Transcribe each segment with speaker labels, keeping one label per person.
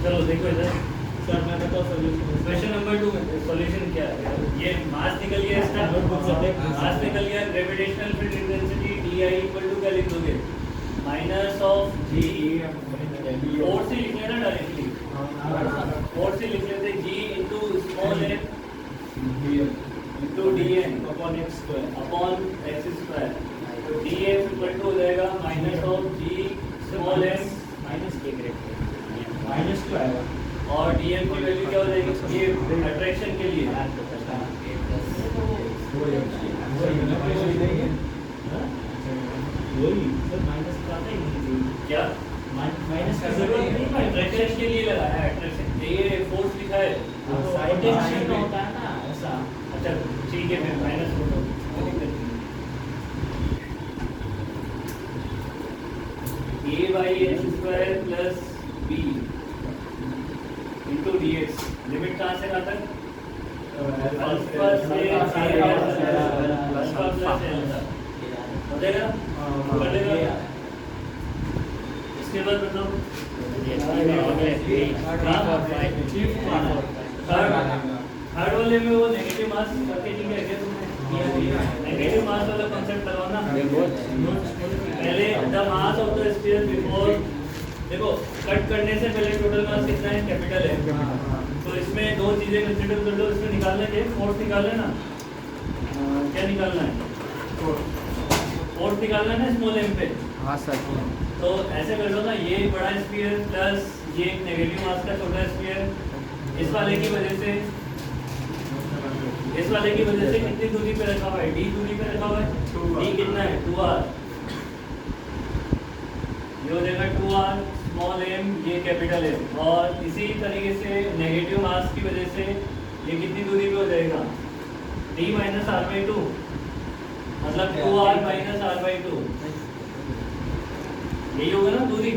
Speaker 1: चलो देखो इधर
Speaker 2: सर मैं बताओ सॉल्यूशन।
Speaker 1: क्वेश्चन नंबर 2 में सॉल्यूशन क्या है। ये मास निकल गया इसका, मास निकल गया, gravitational field intensity DI equal to क्या लिख दोगे, माइनस ऑफ G, फोर्स ही लिख लेना डायरेक्टली, फोर्स ही लिख लेते G into small m into dm
Speaker 2: upon x square
Speaker 1: upon x square. तो df इक्वल टू हो जाएगा minus of G small m
Speaker 2: minus के ग्रेड माइनस क्यों आएगा?
Speaker 1: और dm की वैल्यू क्या हो जाएगी, ये अट्रैक्शन के लिए
Speaker 2: वही सर माइनस का आता ही नहीं
Speaker 1: क्या
Speaker 2: माइनस का जरूरत नहीं है
Speaker 1: अट्रैक्शन के लिए लगाया है, अट्रैक्शन ये फोर्स लिखा है।
Speaker 2: पोटेंशियल में होता है ना ऐसा।
Speaker 1: अच्छा ठीक है, मैं माइनस बोल रहा हूँ, a by H square plus B into D X. Limit कहाँ से कहाँ तक, अल्फा से अल्फा प्लस एल तक हो जाएगा, कर लेगा। इसके बाद बताओ थर्ड वाले में वो नेगेटिव मास करके नहीं है क्या तुमने, नेगेटिव मास वाला कॉन्सेप्ट लगाओ ना। पहले the mass of the sphere before, देखो कट करने से पहले टोटल मास कितना है, कैपिटल है। तो इसमें दो चीजें कंसीडर कर लो, इसमें निकालना है फोर्स निकालना है ना, क्या निकालना है, फोर्स निकालना है ना स्मॉल m पे।
Speaker 3: हाँ सर।
Speaker 1: तो ऐसे कर लो ना, ये बड़ा स्फीयर प्लस ये एक नेगेटिव मास का छोटा स्फीयर, इस वाले की वजह से कितनी दूरी पे रखा हुआ है, d दूरी पे रखा हुआ है। d कितना है, 2r, ये हो जाएगा 2r स्मॉल m, ये कैपिटल M। और इसी तरीके से नेगेटिव मास की वजह से ये कितनी दूरी पे हो जाएगा, d माइनस r/2, मतलब 2r माइनस r/2, यही होगा ना दूरी।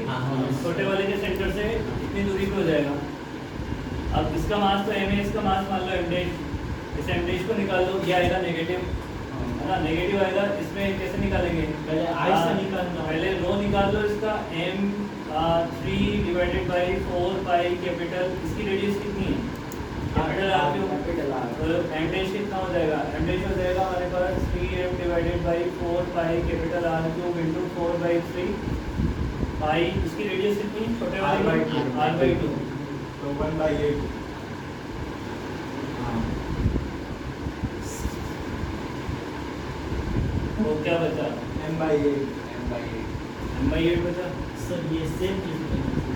Speaker 1: छोटे वाले के सेंटर से इतनी दूरी पे हो जाएगा। अब इसका मास तो m है, इसका मास मान लो m डैश, इस m डैश को निकाल लो, ये आएगा नेगेटिव है ना, नेगेटिव आएगा। इसमें कैसे निकालेंगे,
Speaker 2: पहले i से निकालना,
Speaker 1: पहले रो निकाल लो इसका, m 3 divided by 4 pi capital, इसकी रेडियस कितनी है, कैपिटल r क्यूब, तो m डैश कितना हो जाएगा, m डैश हो जाएगा हमारे पास 3m divided by 4 pi capital r cube into 4/3 पाई, इसकी रेडियस कितनी, छोटे वाले r/2,
Speaker 2: तो 1/8।
Speaker 1: तो क्या बचा, m/8 बचा
Speaker 2: सर ये सेम चीज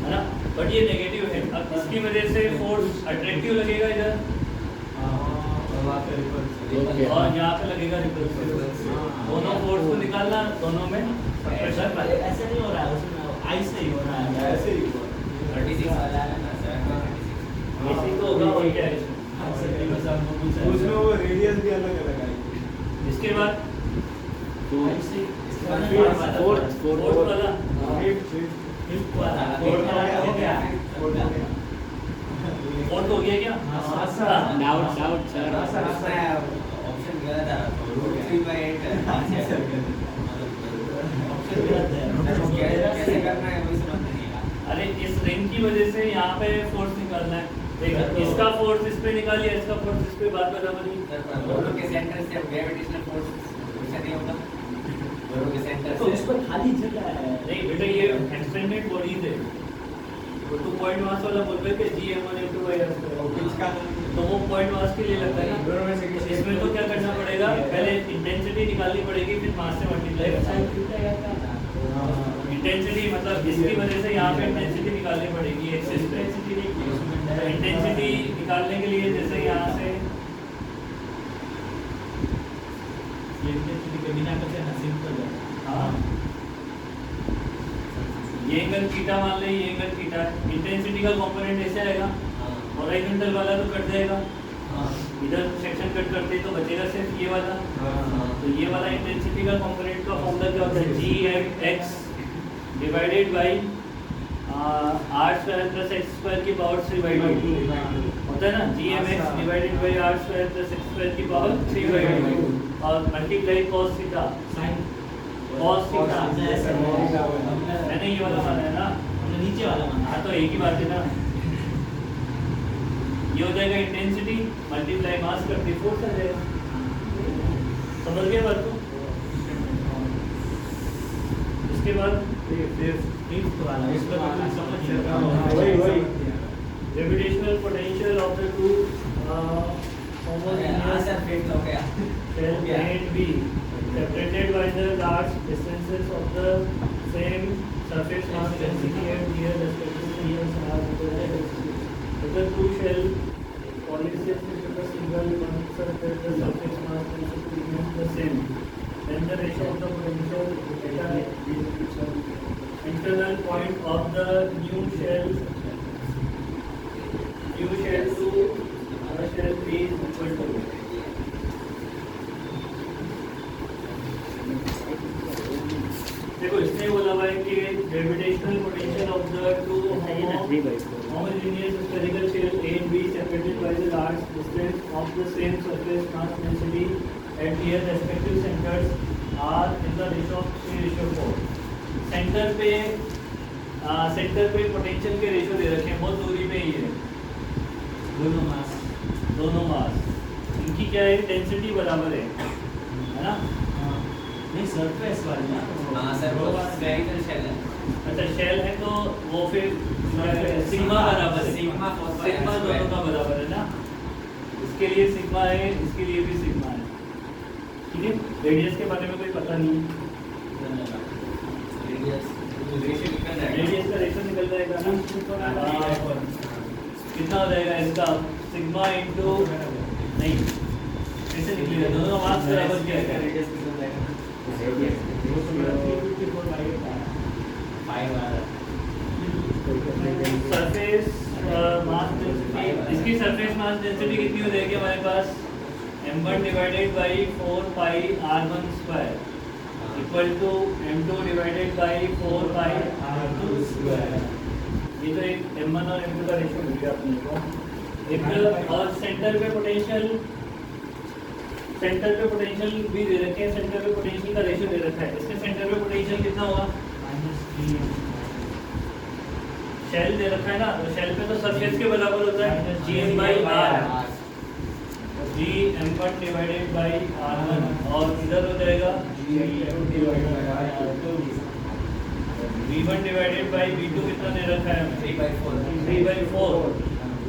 Speaker 1: है ना, बट ये नेगेटिव है। अब इसकी वजह से फोर्स अट्रैक्टिव लगेगा इधर, और यहाँ पे लगेगा रिपल्सिव। दोनों फोर्स को निकालना, दोनों में प्रेशर
Speaker 2: ऐसे नहीं हो रहा है, उसमें आई से ही हो रहा है, ऐसे ही हो रहा है।
Speaker 3: 36 वाला है ना सर,
Speaker 1: इसी तो होगा और क्या है इसमें।
Speaker 2: उसमें वो रेडियस भी अलग अलग आएगी।
Speaker 1: इसके बाद फोर्थ वाला फोर्थ हो गया क्या,
Speaker 3: डाउट सर।
Speaker 4: ऑप्शन गलत है, 3/8 कैसे करना है वही समझ नहीं आ रहा।
Speaker 1: अरे इस रिंग की वजह से यहाँ पे फोर्स निकालना है, देखो इसका फोर्स इस पे निकालिए, इसका फोर्स इस पे, बात बराबर नहीं।
Speaker 4: दोनों के सेंटर से ग्रेविटेशनल फोर्स वैसे नहीं होगा, दोनों के सेंटर
Speaker 2: तो
Speaker 4: से
Speaker 2: उस पर खाली जगह है।
Speaker 1: नहीं बेटा, ये एक्सटेंडेड बॉडीज है, तो 2 पॉइंट मास वाला बोल रहे थे GM1m2/r², तो वो पॉइंट मास के लिए लगता है ना। इसमें तो क्या करना पड़ेगा, पहले इंटेंसिटी निकालनी पड़ेगी, फिर मास से मल्टीप्लाई करना है। इंटेंसिटी मतलब इसकी वजह से यहाँ पे इंटेंसिटी निकालनी पड़ेगी, एक्सिस पे इंटेंसिटी निकालने के लिए, जैसे यहाँ से
Speaker 2: ये इंटेंसिटी के बिना कैसे ना सिंपल है।
Speaker 1: हाँ, ये एंगल थीटा मान ले, ये एंगल थीटा, इंटेंसिटी का कंपोनेंट ऐसे आएगा, हॉरिजॉन्टल वाला तो कट जाएगा, इधर सेक्शन कट करते तो बचेगा सिर्फ ये वाला। तो ये वाला इंटेंसिटी का कंपोनेंट का फॉर्मूला क्या होता है, gmx divided by r² + x² की पावर 3/2 होता है ना, gmx divided by r² + x² की पावर 3/2 और multiply cos theta, cos theta. मैंने ये वाला माना है ना,
Speaker 2: हमने नीचे वाला माना।
Speaker 1: हाँ तो एक ही बात है ना, ये हो जाएगा इंटेंसिटी मल्टीप्लाई मास करके फोर्स आ जाएगा। समझ गए बात को? इसके बाद
Speaker 2: फिफ्थ वाला
Speaker 1: इसका तो कुछ समझ नहीं
Speaker 2: हाँ,
Speaker 1: आता।
Speaker 2: वही
Speaker 1: gravitational potential of the two
Speaker 4: हाँ
Speaker 1: homogeneous
Speaker 4: सर फिफ्थ हो गया
Speaker 1: shell A and B separated by the large distances of the same surface mass density and here respective years are if the two shell polysails with a single one surface the surface mass density remains the same then the ratio of the potential at a internal point of the new shell to the shell B is equal to देखो इसने बोला हुआ है कि gravitational potential of the two homogeneous spherical shell A and B separated by the large distance of the same surface mass density at their respective centers are in the ratio of 3:4। Centre पे potential के ratio दे रखे हैं, बहुत दूरी पे ही है दोनों मास, इनकी क्या है डेंसिटी बराबर है ना?
Speaker 2: नहीं सरफेस वाली ना
Speaker 4: हाँ सर वो स्फेरिकल शेल है
Speaker 1: अच्छा शेल है तो वो फिर सिग्मा बराबर है,
Speaker 4: सिग्मा
Speaker 1: सिग्मा दोनों का बराबर है ना, इसके लिए सिग्मा है इसके लिए भी सिग्मा है। ठीक है, रेडियस के बारे में कोई पता नहीं है,
Speaker 4: रेशियो निकल जाएगा
Speaker 1: रेडियस का रेशियो निकल जाएगा ना, कितना हो जाएगा इसका सिग्मा इंटू नहीं कैसे निकलेगा, दोनों का मास बराबर क्या है?
Speaker 4: रेडियस निकल जाएगा
Speaker 1: सरफेस मास डेंसिटी, इसकी सरफेस मास डेंसिटी कितनी हो जाएगी हमारे पास m1 divided by 4 pi r1 square equal to m2 divided by 4 pi r2 square. ये तो एक m1 और m2 का रेशियो मिल गया अपने को। एक और सेंटर पे पोटेंशियल भी दे रखे हैं, सेंटर पे पोटेंशियल का रेशियो दे रखा है, इसके सेंटर पे पोटेंशियल कितना होगा? शेल दे रखा है ना, तो शेल पे तो सरफेस के बराबर होता है gm/r, gm1 divided by r1 और इधर हो जाएगा v1 डिवाइडेड बाई v2 कितना दे रखा है हमें 3/4,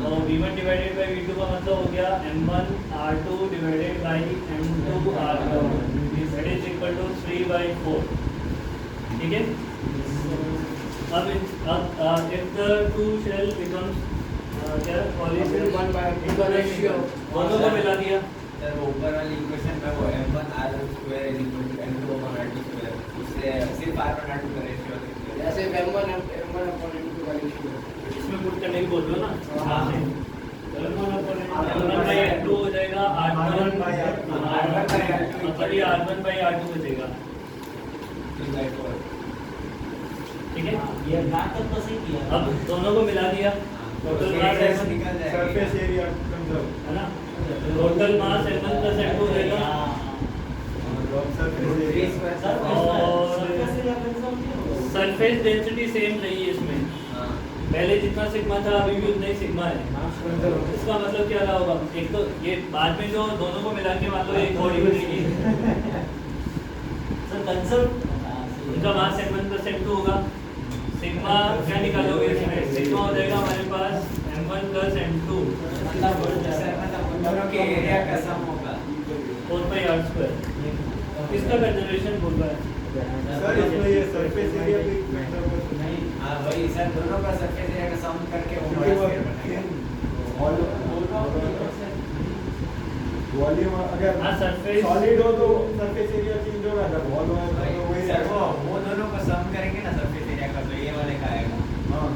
Speaker 1: तो v1 डिवाइडेड बाई v2 का मतलब हो गया m1 r2 divided by m2 r2 that is equal to 3/4। ठीक है, अब if the two shell becomes क्या polysail
Speaker 4: one by
Speaker 1: इनका रेशियो दोनों को मिला दिया,
Speaker 4: सर वो ऊपर वाली इक्वेशन में वो m1 r square is equal to m2 r2 square, उससे सिर्फ r1 r2 का रेशियो
Speaker 5: जैसे m1 अपॉन m2 का रेशियो
Speaker 1: इसमें पुट करने की बोल रहे हो ना?
Speaker 2: हाँ।
Speaker 1: m1 by r2 हो जाएगा r1 by r2 मतलब ये r1 by r2 बचेगा।
Speaker 4: 3/4।
Speaker 1: ठीक है,
Speaker 2: ये यहाँ तक तो सही किया
Speaker 1: अब दोनों को मिला दिया, टोटल मास m1
Speaker 4: निकल जाएगा
Speaker 5: सरफेस एरिया कंजर्व
Speaker 1: है ना, total mass m1 plus m2 हो जाएगा सरफेस डेंसिटी सेम नहीं है इसमें, पहले जितना सिग्मा था अभी भी उतना ही सिग्मा है। इसका मतलब क्या रहा होगा, एक तो ये बाद में जो दोनों को मिला के मान लो एक बॉडी बनेगी,
Speaker 2: सर कंसर्व
Speaker 1: इनका मास m1 प्लस m2 होगा, सिग्मा क्या निकालोगे इसमें, सिग्मा हो जाएगा हमारे पास m1 प्लस m2
Speaker 4: मतलब दोनों के एरिया का सम होगा
Speaker 1: 4 पाई r स्क्वायर। किसका कंजर्वेशन बोल रहा है?
Speaker 5: सर इसमें ये सरफेस एरिया भी कंजर्व
Speaker 2: नहीं
Speaker 4: हाँ वही सर दोनों का सरफेस एरिया का सम करके वो
Speaker 5: क्योंकि वो
Speaker 4: बड़ा स्क्वायर बनेगा।
Speaker 5: वॉल्यूम अगर
Speaker 1: हाँ सरफेस
Speaker 5: सॉलिड हो तो सरफेस एरिया चेंज होगा, जब वॉल हो तो वही
Speaker 4: सर वो दोनों का सम करेंगे ना सरफेस एरिया का, तो ये वाले का आएगा
Speaker 5: हाँ।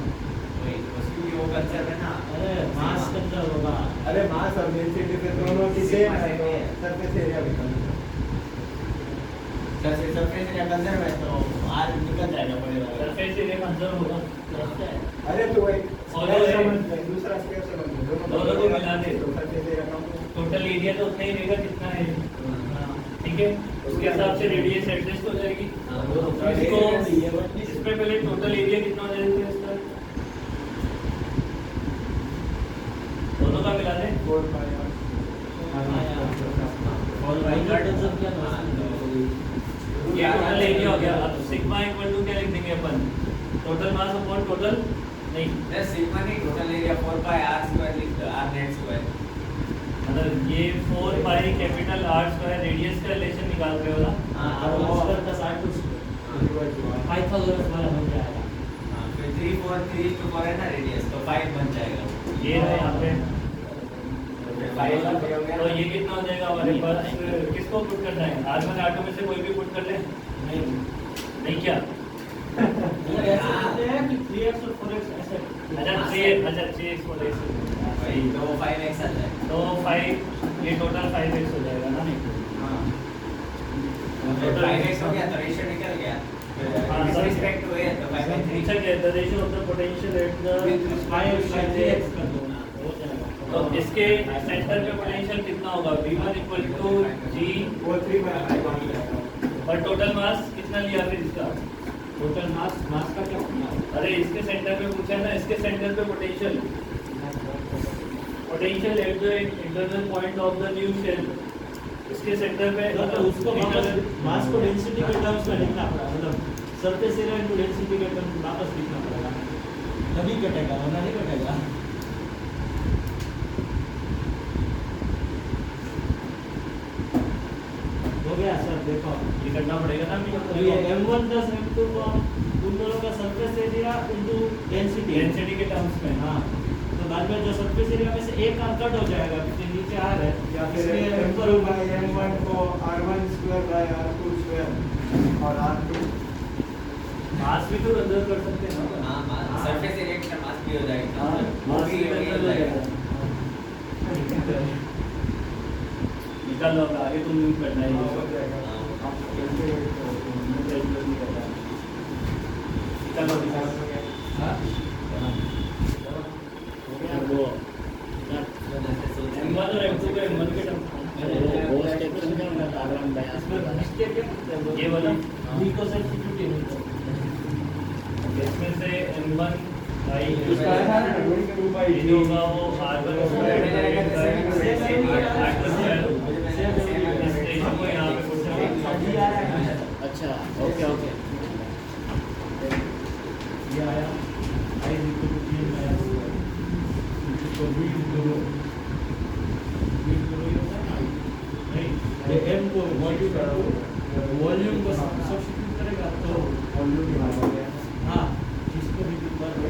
Speaker 4: वही उसकी वो कंसर्व है ना।
Speaker 2: अरे मास कंसर्व होगा।
Speaker 5: अरे मास और डेंसिटी से दोनों की सेम है तो सरफेस एरिया भी conserve.
Speaker 4: Sir surface area conserve है तो
Speaker 2: आर निकल जाएगा पड़ेगा।
Speaker 1: सरफेस एरिया कंजर्व होगा,
Speaker 5: अरे तो एक
Speaker 1: और
Speaker 5: स्क्वायर
Speaker 1: ये-
Speaker 5: समझ ले, दूसरा स्क्वायर समझ ले,
Speaker 1: दोनों को मिला दे।
Speaker 5: तो सरफेस एरिया कम हो।
Speaker 1: टोटल एरिया तो उतना ही रहेगा जितना है, ठीक है, उसके हिसाब से रेडियस एडजस्ट हो जाएगी। इसको इसमें पहले टोटल एरिया कितना हो जाएगा इसका, दोनों दोनों का मिला दे
Speaker 5: 4 pi r
Speaker 2: और y का टेंसर क्या था?
Speaker 1: ये टोटल एरिया हो गया। अब सिग्मा इक्वल टू क्या लिख देंगे अपन, टोटल मास अपॉन टोटल नहीं
Speaker 4: सिग्मा नहीं total area 4 pi r square लिख दो r net square
Speaker 1: मतलब ये 4 पाई कैपिटल r स्क्वायर रेडियस का रिलेशन निकाल रहे हो ना।
Speaker 2: हाँ और स्क्वायर का 60 5,000 वाला बन जाएगा।
Speaker 4: हां फिर 3 4 3 to 4 है ना रेडियस तो 5 बन जाएगा
Speaker 1: ये है यहाँ पे।
Speaker 4: तो
Speaker 1: तो ये कितना हो जाएगा हमारे पास, किसको पुट करना है, r1 r2 में से कोई भी पुट कर ले। नहीं क्या
Speaker 2: ये ऐसे करते हैं कि 3x और 4x ऐसे
Speaker 1: अच्छा 3x 4x
Speaker 4: भाई तो 5x आ जाए
Speaker 1: तो 5 ये टोटल 5x हो जाएगा ना।
Speaker 4: हां तो 5x हो गया तो रेशियो निकल गया
Speaker 1: हाँ,
Speaker 4: with
Speaker 1: sir.
Speaker 4: Respect to a तो 5
Speaker 1: पूछा गया the ratio of the potential at the
Speaker 2: 5x कर दो ना हो जाएगा।
Speaker 1: तो इसके सेंटर पे पोटेंशियल कितना होगा v1 इक्वल टू g
Speaker 5: वो 3 pi r
Speaker 1: और टोटल मास कितना लिया फिर इसका।
Speaker 2: टोटल मास का क्या होगा?
Speaker 1: अरे इसके सेंटर पे पूछा है ना, इसके सेंटर पे potential at the internal point of the new shell, इसके सेंटर पे
Speaker 2: तो उसको वापस मास को डेंसिटी के टर्म्स में लिखना पड़ेगा, मतलब सरफेस एरिया इनटू डेंसिटी के टर्म्स में वापस लिखना पड़ेगा, तभी कटेगा वरना नहीं कटेगा। हो गया सर, देखो
Speaker 1: ये करना पड़ेगा ना
Speaker 2: तो ये m1 प्लस m2 को उन दोनों का सरफेस एरिया इनटू
Speaker 1: डेंसिटी के टर्म्स में।
Speaker 2: हाँ तो बाद में जो सरफेस एरिया में से एक कट हो जाएगा क्योंकि नीचे r है
Speaker 5: या फिर
Speaker 2: इसलिए
Speaker 5: m2 by m1 को r1 square by r2 square और r2
Speaker 1: मास भी तो रद्द कर सकते हैं ना।
Speaker 4: हां सरफेस एरिया का मास भी हो जाएगा
Speaker 1: हाँ, मास भी
Speaker 4: हो
Speaker 1: रद्द हो जाएगा। निकाल लो आगे, तुम यूज करना है
Speaker 5: हो
Speaker 1: ये।
Speaker 5: जाएगा
Speaker 1: निकालो निकालो।
Speaker 2: हाँ
Speaker 3: वो
Speaker 1: M1 और M2 के M1 के टर्म
Speaker 3: वो सेक्शन का मैं डायग्राम बयान
Speaker 2: इसमें मिस्टेक क्या
Speaker 1: ये वाला
Speaker 2: v को सब्स्टिट्यूट नहीं
Speaker 1: इसमें से M1 भाई
Speaker 5: उसका है ना 2 by
Speaker 1: ये जो होगा वो R1 स्क्वायर इस रेशियो को यहाँ पे पुट करेंगे।
Speaker 3: अच्छा ओके ओके
Speaker 2: ये आया I is equal to 3 minus इसको v इक्वल होता है ना नहीं ये m को वॉल्यूम को सब्स्टिट्यूट करेगा तो
Speaker 5: वॉल्यूम ही हो गया
Speaker 2: हाँ इसको भी पर तो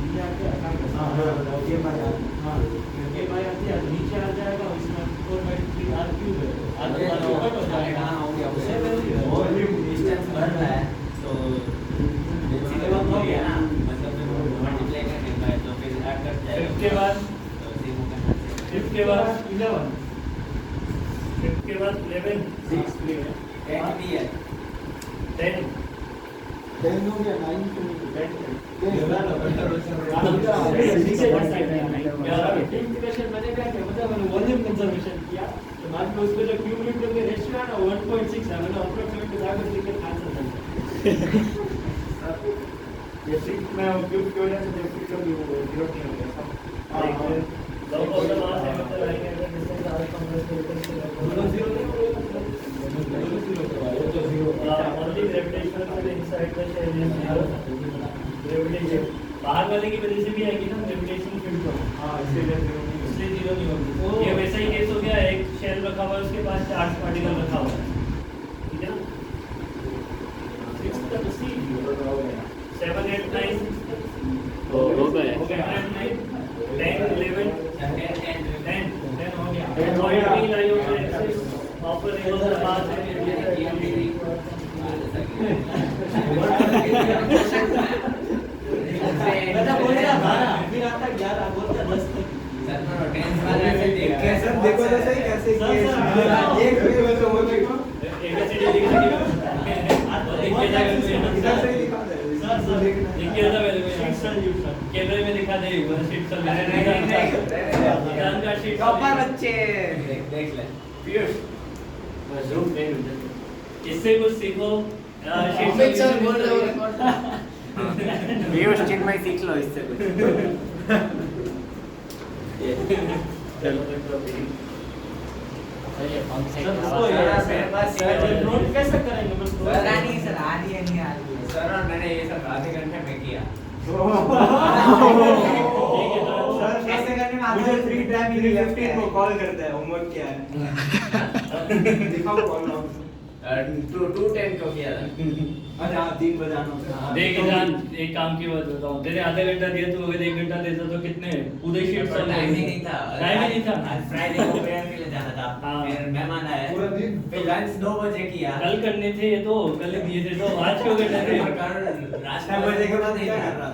Speaker 2: ये आ गया हाँ
Speaker 5: ये by r
Speaker 2: हाँ ये बाय आती है तो नीचे आ जाएगा इसमें 4/3 r क्यूब है आधा वाला कट हो जाएगा
Speaker 4: हां हो गया
Speaker 2: उससे वैल्यू
Speaker 4: वॉल्यूम डिस्टेंस बढ़ रहा है तो डेंसिटी कम हो गया ना मतलब मल्टीप्लाई करने का है तो फिर ऐड कर जाएगा
Speaker 1: फिफ्थ के बाद
Speaker 4: तो सेम करना
Speaker 1: फिफ्थ के बाद
Speaker 2: 11
Speaker 1: फिफ्थ के बाद 11
Speaker 2: 6 प्ले है
Speaker 4: 10 भी है
Speaker 1: 10
Speaker 5: 10 हो गया 9 to 10
Speaker 2: वॉल्यूम कंजर्वेशन किया तो बाद में उसको जो क्यूब रूट करके रेशियो है ना 1.6 है मतलब अप्रोक्सीमेटली जाकर लिख के आंसर देंगे
Speaker 5: ये 6 में क्यूब की वजह से जो फिर कभी वो 0 नहीं हो गया
Speaker 1: log of the mass and the line and the distance are compressed
Speaker 2: दोनों जीरो नहीं होगा दोनों जीरो करवाओ तो zero
Speaker 1: only gravitational field inside the shell is zero gravitation बाहर वाले की वजह से भी आएगी ना ग्रेविटेशनल फील्ड को
Speaker 5: हां इसीलिए 0 नहीं
Speaker 1: इसलिए जीरो नहीं होगी। ये वैसा ही केस हो गया, एक शेल रखा हुआ है उसके पास चार्ज पार्टिकल रखा हुआ है, ठीक है ना।
Speaker 2: 6 तक सी
Speaker 1: 7 8 9
Speaker 3: हो गए
Speaker 1: 7 8 9 10 11 10 हो गया।
Speaker 5: हो गया।
Speaker 1: Point B lie on the axis of a ray of the mass and radius
Speaker 2: बेटा बोलता 12 फिर आता 11 बोलता 10 तक
Speaker 4: सर नो टेंस वाले से देख के
Speaker 5: कैसे देखो तो सही कैसे
Speaker 2: सर,
Speaker 5: किए
Speaker 2: सर,
Speaker 5: एक देखो तो वो देखो
Speaker 1: ABCD लिख दीजिए। लिख के जाकर
Speaker 5: इधर से ही दिखा दे
Speaker 2: सर, सर,
Speaker 1: लिख के जा वैल्यू
Speaker 2: शीट सॉल्यूशन
Speaker 1: कैमरे में दिखा दे एक बार शीट
Speaker 4: नहीं
Speaker 1: जान का शीट
Speaker 4: टॉपर बच्चे देख ले
Speaker 1: पीयूष इससे कुछ सीखो शीट
Speaker 3: अमित सर बोल रहे हो
Speaker 4: पीयूष चिन्मय सीख लो इससे कुछ।
Speaker 3: ये पंख से
Speaker 2: सर,
Speaker 3: आवाज
Speaker 2: उसको
Speaker 3: आ रहा है।
Speaker 4: मेरे पास
Speaker 2: सर, नोट कैसे करेंगे बस नोट
Speaker 4: सर आधी है नहीं आधी है सर, और मैंने ये सब आधे घंटे में किया। ऐसे करने में
Speaker 5: मुझे फ्री टाइम 3:15 को कॉल करता है, होमवर्क क्या है? दिखाओ कॉल लॉग।
Speaker 4: 2:10 को किया था।
Speaker 5: अच्छा 3 बजाना था।
Speaker 1: देख जान, एक काम की बात बताऊं, तेरे आधा घंटा दिया तू, अगर 1 घंटा देता तो कितने पूरे शीट सब
Speaker 4: टाइम ही नहीं था।
Speaker 1: टाइम ही नहीं था।
Speaker 4: आज फ्राइडे को प्रेयर के लिए जाना था।
Speaker 1: हाँ।
Speaker 4: फिर मेहमान आए,
Speaker 5: पूरा दिन?
Speaker 4: फिर लंच 2 बजे किया।
Speaker 1: कल करने थे ये तो, कल दिए थे तो आज क्यों करने थे?
Speaker 4: रात 6 बजे के बाद नहीं कर रहा था।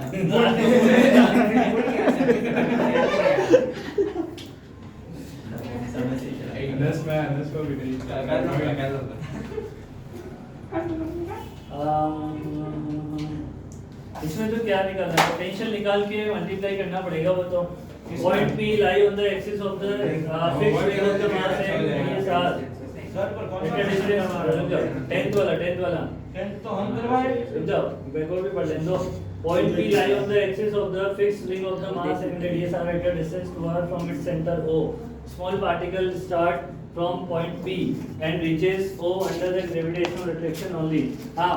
Speaker 5: अनस को भी नहीं।
Speaker 1: इसमें तो क्या निकालना है, पोटेंशियल निकाल के मल्टीप्लाई करना पड़ेगा वो तो। Point P lie on the axis of the fixed वेग ऑफ द मास है ये साथ।
Speaker 2: सर पर कौन सा
Speaker 1: 10th वाला 10th वाला
Speaker 2: 10 तो हम करवाए।
Speaker 1: रुक जाओ, मैं को भी पढ़ लेने दो। Point P lie on the axis of the fixed ring of the mass and radius are at a distance toward from its center O. Small particles start from point P and reaches O under the gravitational attraction only. हाँ,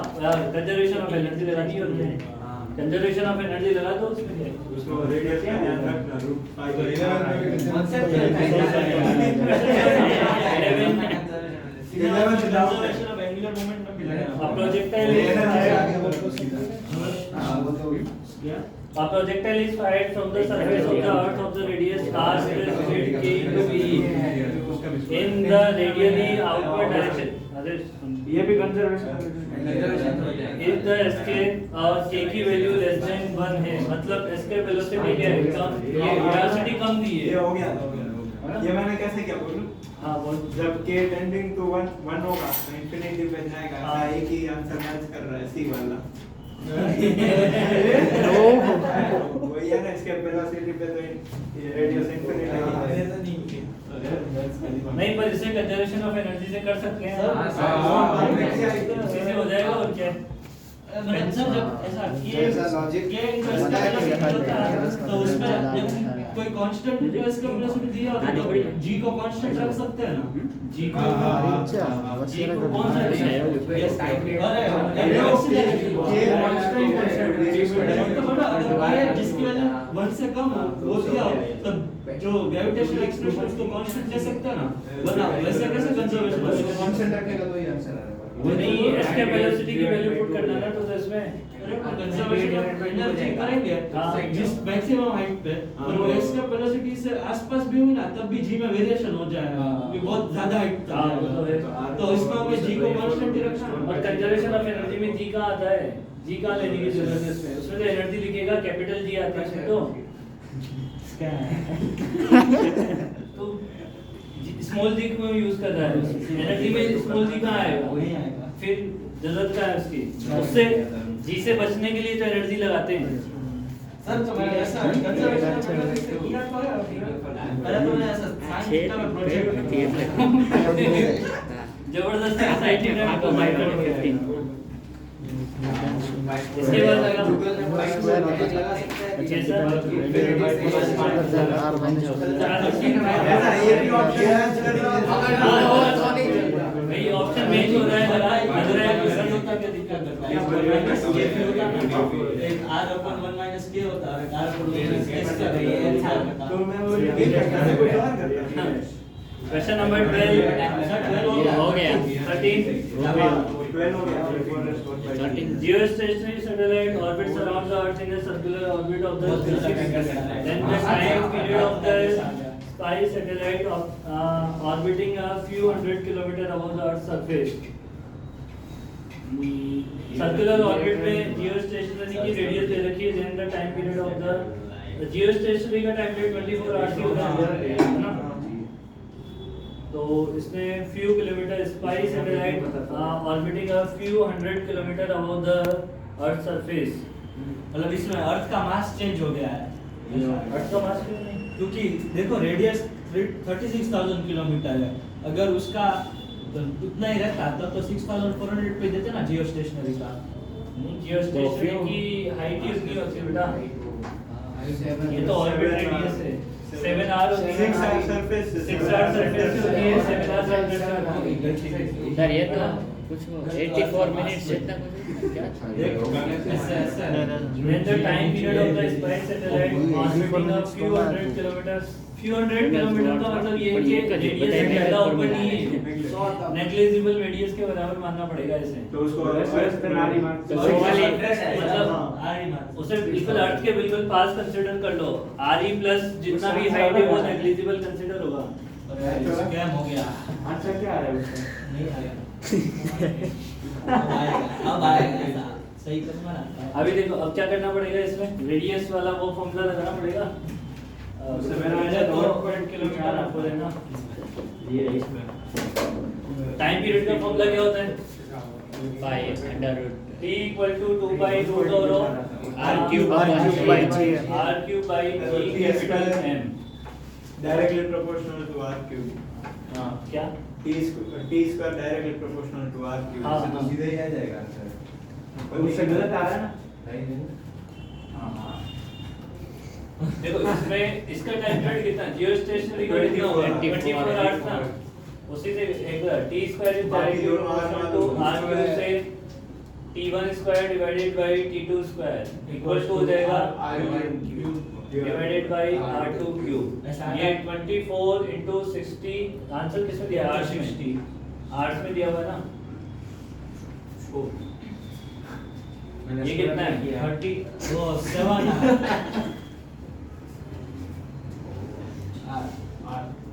Speaker 1: conservation of energy लगानी होती है। Conservation of energy लगा दो उसमें क्या है?
Speaker 5: उसको रेडियस का ध्यान रखना। Root
Speaker 4: concept
Speaker 2: conservation of angular moment में भी लगाना।
Speaker 1: अब projectile is fired from the surface of the earth of the radius r with a speed k into v in the radially outward direction.
Speaker 5: ये भी conservation
Speaker 1: If the escape k की value less than 1 है, मतलब escape velocity क्या है? कम, ये velocity कम दी
Speaker 5: ये
Speaker 1: है।
Speaker 5: हो गया ये मैंने कैसे किया बोलूं?
Speaker 1: हाँ बोल।
Speaker 5: जब k टेंडिंग टू 1 होगा तो इंफिनिटी पे जाएगा।
Speaker 1: हाँ।
Speaker 5: ऐसा एक ही आंसर मैच कर रहा है सी वाला। वही है ना, इसके वेलोसिटी पे तो ये रेडियस इंफिनिटी
Speaker 1: नहीं, पर इसे कंजर्वेशन ऑफ एनर्जी से कर सकते हैं। इसी से हो जाएगा और क्या है?
Speaker 2: मतलब सर जब ऐसा
Speaker 5: ऐसा logic
Speaker 2: के होता है तो उसमें जब कोई कांस्टेंट इसका वेलोसिटी दिया होता है तो g को कांस्टेंट रख सकते हैं ना।
Speaker 1: जी को जी को कौन सा है?
Speaker 2: अरे जिसकी वजह 1 से कम हो वो दिया हो तब जो ग्रेविटेशनल एक्सप्रेशन उसको कांस्टेंट ले सकते हैं ना, वरना वैसे कैसे कंजर्वेशन
Speaker 5: कांस्टेंट रखेगा तो ही आंसर आएगा।
Speaker 1: वो नहीं, एस्केप वेलोसिटी की वैल्यू पुट करना ना, तो इसमें
Speaker 2: कंजर्वेशन एनर्जी करेंगे जिस मैक्सिमम हाइट पे और वो एस्केप वेलोसिटी से आसपास भी हुई ना तब भी g में वेरिएशन हो जाएगा कि बहुत ज्यादा हाइट तक
Speaker 1: हाँ, वो तो है।
Speaker 2: तो इसमें हमें g को कांस्टेंट ही रखना है।
Speaker 1: और कंजर्वेशन ऑफ एनर्जी में जी कहाँ आता है? जी कहाँ लेने की जरूरत है इसमें? उसमें तो एनर्जी लिखेगा, कैपिटल जी आता है इसमें तो स्मॉल जी को यूज कर रहा है। एनर्जी में स्मॉल जी कहाँ आएगा?
Speaker 2: वही आएगा।
Speaker 1: फिर जरूरत क्या है उसकी? उससे जी से बचने के लिए तो एनर्जी लगाते हैं।
Speaker 2: सर तो मैं ऐसा कंजर्वेशन ऑफ एनर्जी से किया तो है पहले तो मैंने ऐसा साइंस का प्रोजेक्ट
Speaker 1: जबरदस्ती सोसाइटी में तो माइक्रो 15 इसके बाद आएगा जैसा भाई ऑप्शन मैच हो रहा है, लग रहा है गलत होता क्या दिक्कत है?
Speaker 2: एक r/1 - k होता है, r/1 - k इसका
Speaker 5: तो मैं वो रिपीट करता हूं, कोई और करता है।
Speaker 1: क्वेश्चन नंबर 12
Speaker 3: हो गया
Speaker 1: 13
Speaker 5: 12 हो गया।
Speaker 3: 13
Speaker 1: geostationary satellite orbits around the earth in a circular orbit of the spaceship. Then the time period of the spy satellite orbiting a few hundred kilometers above the earth's surface. Circular orbit में geostationary की radius दे रखी है, then the time period of the geostationary का time period 24 hours ही होता है ना। तो इसमें few kilometre spy satellite orbiting a few hundred kilometre above the earth surface.
Speaker 2: मतलब इसमें अर्थ का मास चेंज हो गया है।
Speaker 1: अर्थ का मास क्यों नहीं?
Speaker 2: क्योंकि देखो रेडियस 36,000 किलोमीटर है, अगर उसका तो उतना ही रहता तब तो 6,400 पे देते ना जियो स्टेशनरी का।
Speaker 1: जियोस्टेशनरी की हाइट ही उतनी होती है बेटा, ये तो ऑर्बिट रेडियस है। 7r होती है
Speaker 5: 6r surface
Speaker 1: 6r सरफेस होती है, 7r सरफेस होती है।
Speaker 3: सर ये तो कुछ 84 मिनट्स जितना कुछ क्या था?
Speaker 1: Then the time period of the spy satellite orbiting a few hundred kilometers का मतलब ये है कि रेडियस से ज्यादा ऊपर नहीं है, नेग्लिजिबल रेडियस के बराबर मानना पड़ेगा इसे।
Speaker 5: तो उसको अर्थ पे नारी मान
Speaker 3: तो
Speaker 1: मतलब उसे बिल्कुल अर्थ के बिल्कुल पास कंसीडर कर लो, RE प्लस जितना भी हाइट है वो नेग्लिजिबल कंसीडर होगा।
Speaker 2: स्कैम हो गया।
Speaker 5: आंसर क्या आ रहा है उसका?
Speaker 2: नहीं आया।
Speaker 4: अब आएगा सही करना ना।
Speaker 1: अभी देखो अब क्या करना पड़ेगा, इसमें रेडियस वाला वो फॉर्मूला लगाना पड़ेगा। उससे मेरा आया 2 किलोमीटर आपको देना, ये है इसमें। टाइम पीरियड का फॉर्मूला क्या होता है?
Speaker 3: Pi under root
Speaker 1: T equal to 2 by root over
Speaker 3: R cube by G.
Speaker 1: R cube by G capital M।
Speaker 5: Directly proportional to r cube.
Speaker 1: हाँ क्या?
Speaker 5: t square directly proportional to r cube.
Speaker 1: हाँ,
Speaker 5: इससे तो
Speaker 1: हाँ।
Speaker 5: सीधे ही आ जाएगा answer. उससे गलत आ रहा है ना? नहीं।
Speaker 1: हाँ। देखो इसमें इसका टाइम पीरियड कितना, जियोस्टेशनरी का कितना होगा? 24 आवर्स ना। उसी से एक T square is directly proportional to R cube से T1 square divided by T2 square equal to हो जाएगा डिवाइडेड बाय R2 क्यूब। ये 24 into 60 आंसर किसमें दिया है? आर्ट्स में दिया हुआ है ना। ये कितना है?
Speaker 2: 30 वो 7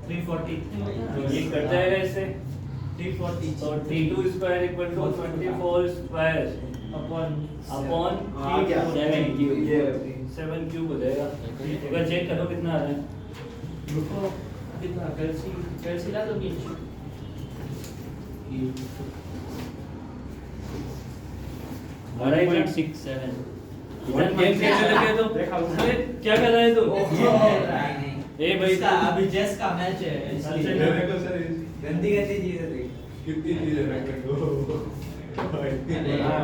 Speaker 2: 340
Speaker 1: ये कट जाएगा इससे
Speaker 2: 340
Speaker 1: तो T2 square equal to 24 square
Speaker 2: upon
Speaker 1: upon
Speaker 5: हाँ, क्या?
Speaker 1: 7 क्यूब।
Speaker 5: ये
Speaker 1: 7 क्यूब हो जाएगा। एक बार चेक करो कितना आ रहा है।
Speaker 2: रुको कितना कैलसी ला दो नीचे
Speaker 1: अरे
Speaker 3: 1.67
Speaker 1: इधर गेम खेलने लगे तो
Speaker 5: देखा उसने।
Speaker 1: अरे क्या कर रहा है तू? ए भाई
Speaker 2: इसका अभी चेस का मैच है इसलिए
Speaker 5: मेरे को सर
Speaker 4: गंदी गंदी चीजें देख।
Speaker 5: कितनी चीजें रख दो।
Speaker 1: हाँ,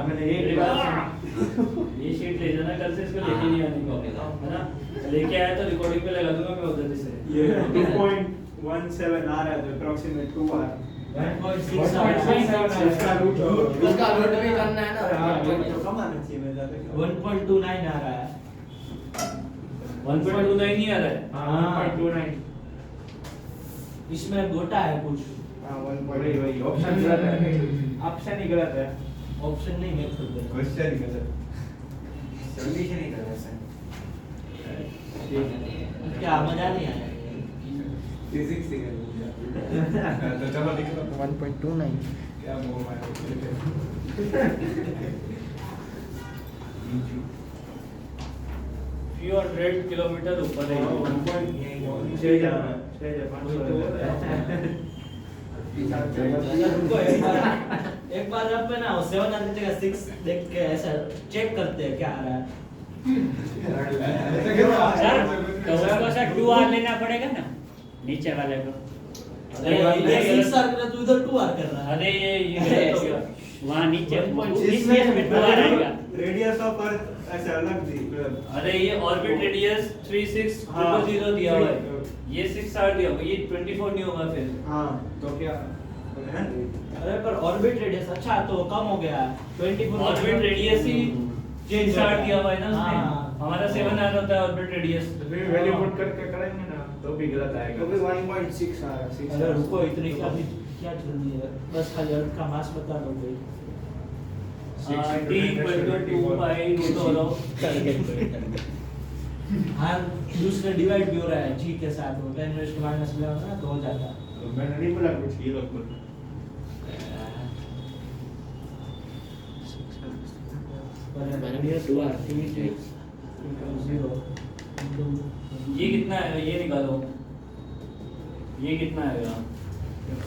Speaker 1: मैंने ये ये शीट ले जाना कल से, इसको लेके नहीं आने को है ना। लेके आया तो रिकॉर्डिंग पे लगा दूंगा मैं उधर से।
Speaker 5: ये 2.17 आ रहा है तो अप्रोक्सीमेट 2 आ रहा है।
Speaker 2: 1.6
Speaker 5: इसका रूट
Speaker 4: उसका रूट भी करना है ना।
Speaker 5: हाँ, तो कम आना चाहिए मैं ज्यादा
Speaker 2: 1.29 आ रहा है
Speaker 1: 1.29 नहीं आ रहा है।
Speaker 5: हाँ 1.29
Speaker 2: इसमें गोटा है कुछ
Speaker 5: हाँ 1. वही ऑप्शन गलत है, ऑप्शन ही गलत है,
Speaker 2: ऑप्शन नहीं है खुद
Speaker 5: क्वेश्चन ही गलत
Speaker 4: सॉल्यूशन ही करना है।
Speaker 2: क्या मजा नहीं आया
Speaker 4: फिजिक्स ही करना
Speaker 5: तो चलो लिख लो
Speaker 3: 1.29
Speaker 5: क्या मोह मारे
Speaker 1: few hundred किलोमीटर ऊपर है।
Speaker 5: 1.6 जा रहा है 6,500
Speaker 2: रुको एक बार अब ना 7 आने जगह 6 देख के ऐसा चेक करते हैं क्या आ रहा है
Speaker 3: सर तो उसको सर 2R लेना पड़ेगा ना नीचे वाले को।
Speaker 1: अरे
Speaker 2: ये 6 आर कर तू इधर 2 आर कर रहा है
Speaker 1: अरे ये गलत हो गया।
Speaker 3: वहाँ नीचे इस
Speaker 5: इसमें
Speaker 3: केस में 2R आएगा।
Speaker 5: रेडियस ऑफ अर्थ ऐसे अलग दी
Speaker 1: अरे ये ऑर्बिट रेडियस 3600 दिया हुआ है, ये 6R दिया हुआ है, ये 24 नहीं होगा फिर।
Speaker 5: हाँ तो क्या है
Speaker 2: अरे पर ऑर्बिट रेडियस अच्छा तो कम हो गया 24
Speaker 1: ऑर्बिट रेडियस ही 6R दिया हुआ है ना उसमें।
Speaker 2: हाँ।
Speaker 1: हमारा 7R होता है ऑर्बिट रेडियस।
Speaker 5: वैल्यू पुट करके करेंगे ना तो भी गलत आएगा
Speaker 4: 1.6 आ रहा है।
Speaker 2: अरे रुको इतनी क्या जल्दी है बस खाली अर्थ का मास बता दो कोई
Speaker 1: T equal to 2 by root over
Speaker 2: हाँ दूसरे डिवाइड भी हो रहा है जी के साथ वो 10 raised to minus 11 ना तो हो जाता है
Speaker 5: मैंने नहीं बोला कुछ ये लोग बोल
Speaker 3: मैंने भी 2R
Speaker 2: 0
Speaker 1: ये कितना है ये निकालो, ये कितना आएगा?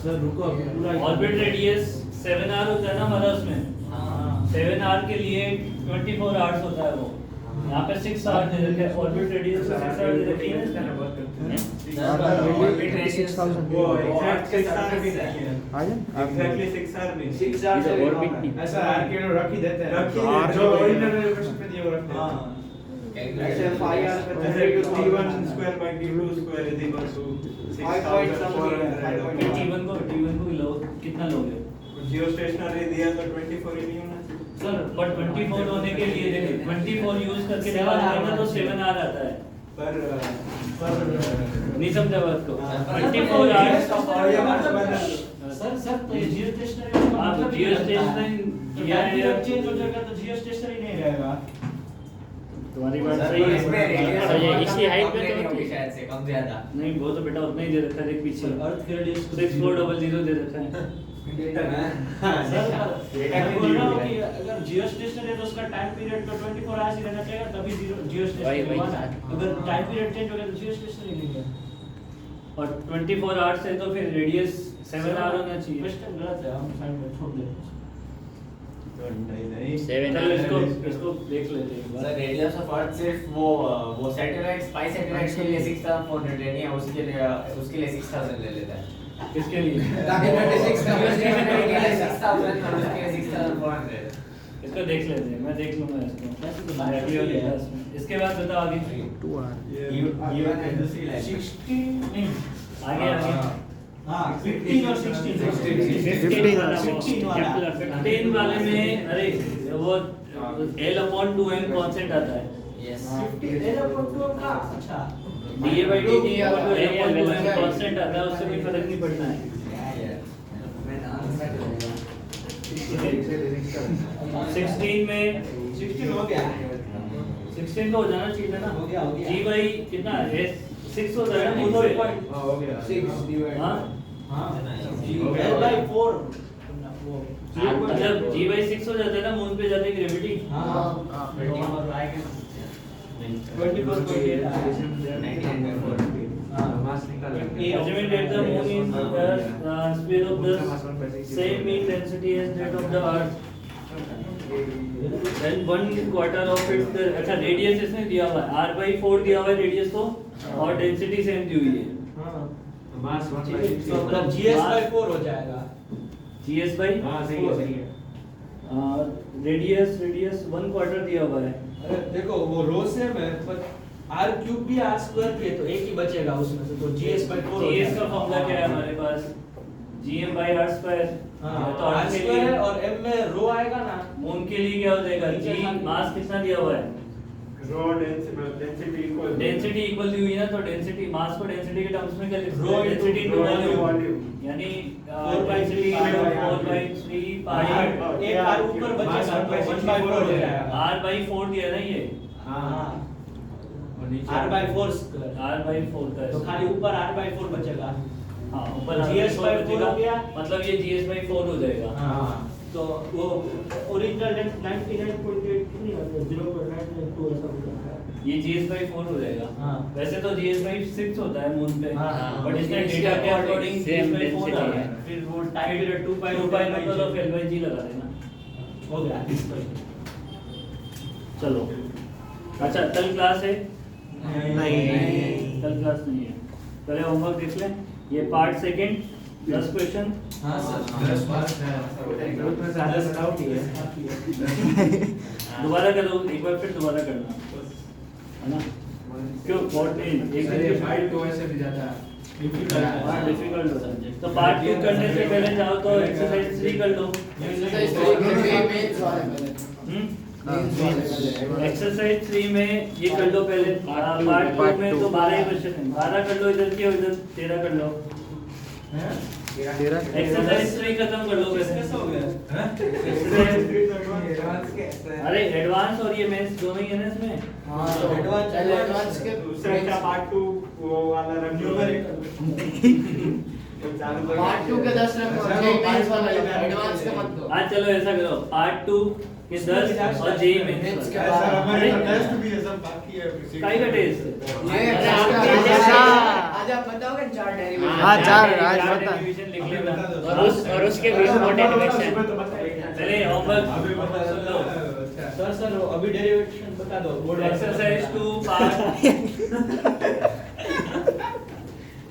Speaker 2: सर रुको अभी पूरा
Speaker 1: ऑर्बिट रेडियस 7R होता है ना हमारा उसमें।
Speaker 2: हाँ
Speaker 1: 7R के लिए 24 आवर्स होता है वो। यहाँ पे 6 आर दे रखे हैं, ऑर्बिट रेडियस 6 आर दे रखी है ना।
Speaker 4: ऑर्बिट रेडियस
Speaker 5: वो एग्जैक्ट 6 आर भी नहीं है,
Speaker 6: आगे
Speaker 5: एग्जैक्टली 6 आर भी नहीं।
Speaker 4: 6 आर से
Speaker 3: ऑर्बिट नहीं।
Speaker 6: ऐसा आर्किड रख ही देते हैं
Speaker 5: रख ही
Speaker 6: R
Speaker 5: देते
Speaker 6: जो
Speaker 5: हैं।
Speaker 6: ओरिजिनल रिलेशन पे दिए वो रखते हैं
Speaker 5: हाँ
Speaker 6: ऐसे 5 R पे
Speaker 5: ऐसे T1 square by T2 square is equal to 6,400।
Speaker 1: T1 को लो, कितना लोगे?
Speaker 5: जियो स्टेशनरी दिया तो 24 ही नहीं होना चाहिए।
Speaker 1: सर पर 24 होने के लिए देखिए 24 यूज करके निकालते ना तो 7 आर आता है।
Speaker 5: पर
Speaker 1: नहीं समझा बात को?
Speaker 5: हाँ।
Speaker 1: 24 आर
Speaker 2: सर तो ये जियो स्टेशनरी
Speaker 1: आप जियो स्टेशनरी
Speaker 2: चेंज हो जाएगा तो जियो स्टेशनरी नहीं रहेगा।
Speaker 1: तुम्हारी बात
Speaker 4: सर
Speaker 1: सही
Speaker 4: इसमें
Speaker 1: है।
Speaker 4: रेडियस
Speaker 3: सर, ये इसी height पे तो
Speaker 4: होगी शायद से कम ज्यादा।
Speaker 1: नहीं वो तो बेटा उतना ही दे रखा है, देख पीछे
Speaker 2: अर्थ के रेडियस
Speaker 1: 6400 दे रखा है।
Speaker 2: मैं बोल रहा हूँ कि अगर जियो स्टेशनरी है तो उसका टाइम पीरियड तो 24 आवर्स ही रहना चाहिए, तभी जियो स्टेशनरी
Speaker 3: वही
Speaker 2: हुआ ना।
Speaker 3: था।
Speaker 2: अगर टाइम पीरियड चेंज हो गया तो जियो स्टेशनरी नहीं है।
Speaker 1: और 24 आवर्स है तो फिर रेडियस 7 आवर होना चाहिए।
Speaker 2: क्वेश्चन गलत है, हम साइड में छोड़ दें।
Speaker 5: नहीं
Speaker 3: 7
Speaker 1: चलो
Speaker 3: आर
Speaker 1: इसको देख लेते हैं एक
Speaker 4: sir
Speaker 1: bar.
Speaker 4: Radius of earth सिर्फ वो सैटेलाइट स्पाई सैटेलाइट के लिए 6400 नहीं है, उसके लिए 6000 ले लेता है।
Speaker 1: किसके लिए?
Speaker 4: ताकि 26 का स्टेशनरी के लिए 6000 और उसके लिए 6400।
Speaker 1: इसको देख लेते हैं, मैं देख लूंगा इसको।
Speaker 2: वैसे तो
Speaker 1: मैं अभी वाली क्लास में। इसके बाद बताओ आगे।
Speaker 6: 2R
Speaker 4: ये दूसरी लाइन
Speaker 2: 16 नहीं,
Speaker 1: आगे
Speaker 2: हाँ 15 और 16
Speaker 6: 15
Speaker 2: वाला वो, 16 वाला
Speaker 1: 15 वाले में अरे वो L/2m कांस्टेंट आता है।
Speaker 4: यस
Speaker 2: 15 L/2 का अच्छा
Speaker 1: dA/dt L/2m कांस्टेंट आता है, उससे कोई फर्क नहीं पड़ता है। 16 में
Speaker 2: 16 हो गया
Speaker 1: 16 तो हो जाना चाहिए था ना।
Speaker 2: हो गया।
Speaker 1: जी भाई कितना है? 6 होता है ना मून पे।
Speaker 5: हाँ हो गया
Speaker 1: हाँ
Speaker 2: हाँ
Speaker 5: हो गया।
Speaker 2: L/4 वो
Speaker 1: मतलब जी भाई 6 हो जाता है ना मून पे जाते ग्रेविटी।
Speaker 2: हाँ 24.8
Speaker 1: Measurement at the moon is the sphere of the same mean density as that of the earth. Then 1/4 of it अच्छा रेडियस इसने दिया हुआ है r/4 दिया हुआ है रेडियस तो, और डेंसिटी सेम दी हुई है।
Speaker 5: मास 1 by
Speaker 2: तो मतलब GS/4 हो जाएगा।
Speaker 1: GS by
Speaker 5: हाँ सही है
Speaker 1: रेडियस 1/4 दिया हुआ है।
Speaker 2: अरे देखो वो रो सेम है पर r³ भी r² भी है तो एक ही बचेगा उसमें से, तो GS/4
Speaker 1: GS का फॉर्मूला क्या है हमारे पास? gm/r²।
Speaker 2: हाँ
Speaker 1: तो
Speaker 2: r²
Speaker 1: r के लिए
Speaker 2: और m में रो आएगा ना।
Speaker 1: मून के लिए क्या हो जाएगा? g मास कितना दिया हुआ है?
Speaker 5: Rho density equal
Speaker 1: density equal दी हुई है ना, तो डेंसिटी मास को डेंसिटी के टर्म्स में क्या लिखते
Speaker 2: Rho
Speaker 1: हैं?
Speaker 2: into
Speaker 1: density into volume,
Speaker 5: volume
Speaker 1: यानी
Speaker 2: 4/3
Speaker 1: 4/3 पाई
Speaker 2: एक r ऊपर बचेगा तो 1/4 हो जाएगा।
Speaker 1: r/4 दिया है ना ये,
Speaker 2: हाँ
Speaker 5: और नीचे
Speaker 2: r/4 स्क्वायर
Speaker 1: r/4 का है।
Speaker 2: तो खाली ऊपर r/4 बचेगा।
Speaker 1: हाँ ऊपर
Speaker 2: GS/4
Speaker 1: बचेगा,
Speaker 2: हो गया।
Speaker 1: मतलब ये GS/4 हो जाएगा।
Speaker 2: हाँ तो वो ओरिजिनल 99.8 कितनी होती है? 0.992 ऐसा कुछ होता है।
Speaker 1: ये GS/4 हो जाएगा।
Speaker 2: हाँ।
Speaker 1: वैसे तो GS/6 होता है मून पे,
Speaker 2: हाँ,
Speaker 1: बट इसने
Speaker 3: इसके
Speaker 1: डेटा के
Speaker 3: according
Speaker 1: according
Speaker 3: same
Speaker 1: GS/4
Speaker 3: density
Speaker 1: आ
Speaker 3: है।
Speaker 1: है।
Speaker 2: फिर वो टाइम पीरियड 2
Speaker 1: 2 पाई मतलब ऑफ L/G लगा देना।
Speaker 2: हो गया।
Speaker 1: चलो अच्छा कल क्लास है?
Speaker 6: नहीं।
Speaker 1: कल क्लास नहीं है। पहले होमवर्क देख लें। ये पार्ट सेकंड 10 क्वेश्चन।
Speaker 2: हाँ सर
Speaker 5: 10 मार्क्स है
Speaker 6: ग्रुप में ज्यादा डाउट ही है
Speaker 1: दोबारा करो, एक बार फिर दोबारा करना है ना। क्यों बहुत एक
Speaker 5: अरे
Speaker 1: दिन
Speaker 5: फाइल तो ऐसे भी जाता है
Speaker 1: डिफिकल्ट होता है। तो पार्ट 2 करने से पहले जाओ तो एक्सरसाइज 3 कर लो। एक्सरसाइज 3 में ये कर लो पहले। पार्ट 2 में तो 12 ही क्वेश्चन है, 12 कर लो इधर के, और इधर 13 कर लो।
Speaker 6: तेरा
Speaker 1: एक्सरसाइज 3 खत्म कर लो
Speaker 2: कैसे
Speaker 1: वैसे।
Speaker 2: हो गया?
Speaker 1: अरे एडवांस और ये मेंस दोनों ही है ना इसमें।
Speaker 2: हाँ तो एडवांस के
Speaker 5: दूसरा का पार्ट 2 वो वाला रख लो
Speaker 7: पार्ट 2 के 10 रखो, जेई मेंस वाला एडवांस का मत दो।
Speaker 1: हाँ चलो ऐसा करो, पार्ट 2 के 10 और जेई मेंस
Speaker 7: के
Speaker 1: का।
Speaker 7: बाद
Speaker 1: अरे
Speaker 5: टेस्ट भी है सब बाकी है
Speaker 1: काई का टेस्ट?
Speaker 7: ये
Speaker 6: अच्छा।
Speaker 7: आज आप बताओगे 4 डेरिवेशन।
Speaker 6: हाँ, चार, आज
Speaker 1: चार
Speaker 6: बता।
Speaker 1: डेरिवेशन लिख लेना।
Speaker 3: और उसके भी इम्पोर्टेंट क्वेश्चन।
Speaker 1: पहले होमवर्क सुन लो।
Speaker 2: सर वो अभी डेरिवेशन
Speaker 6: उसका दो बोर्ड
Speaker 1: एक्सरसाइज 2 पार्ट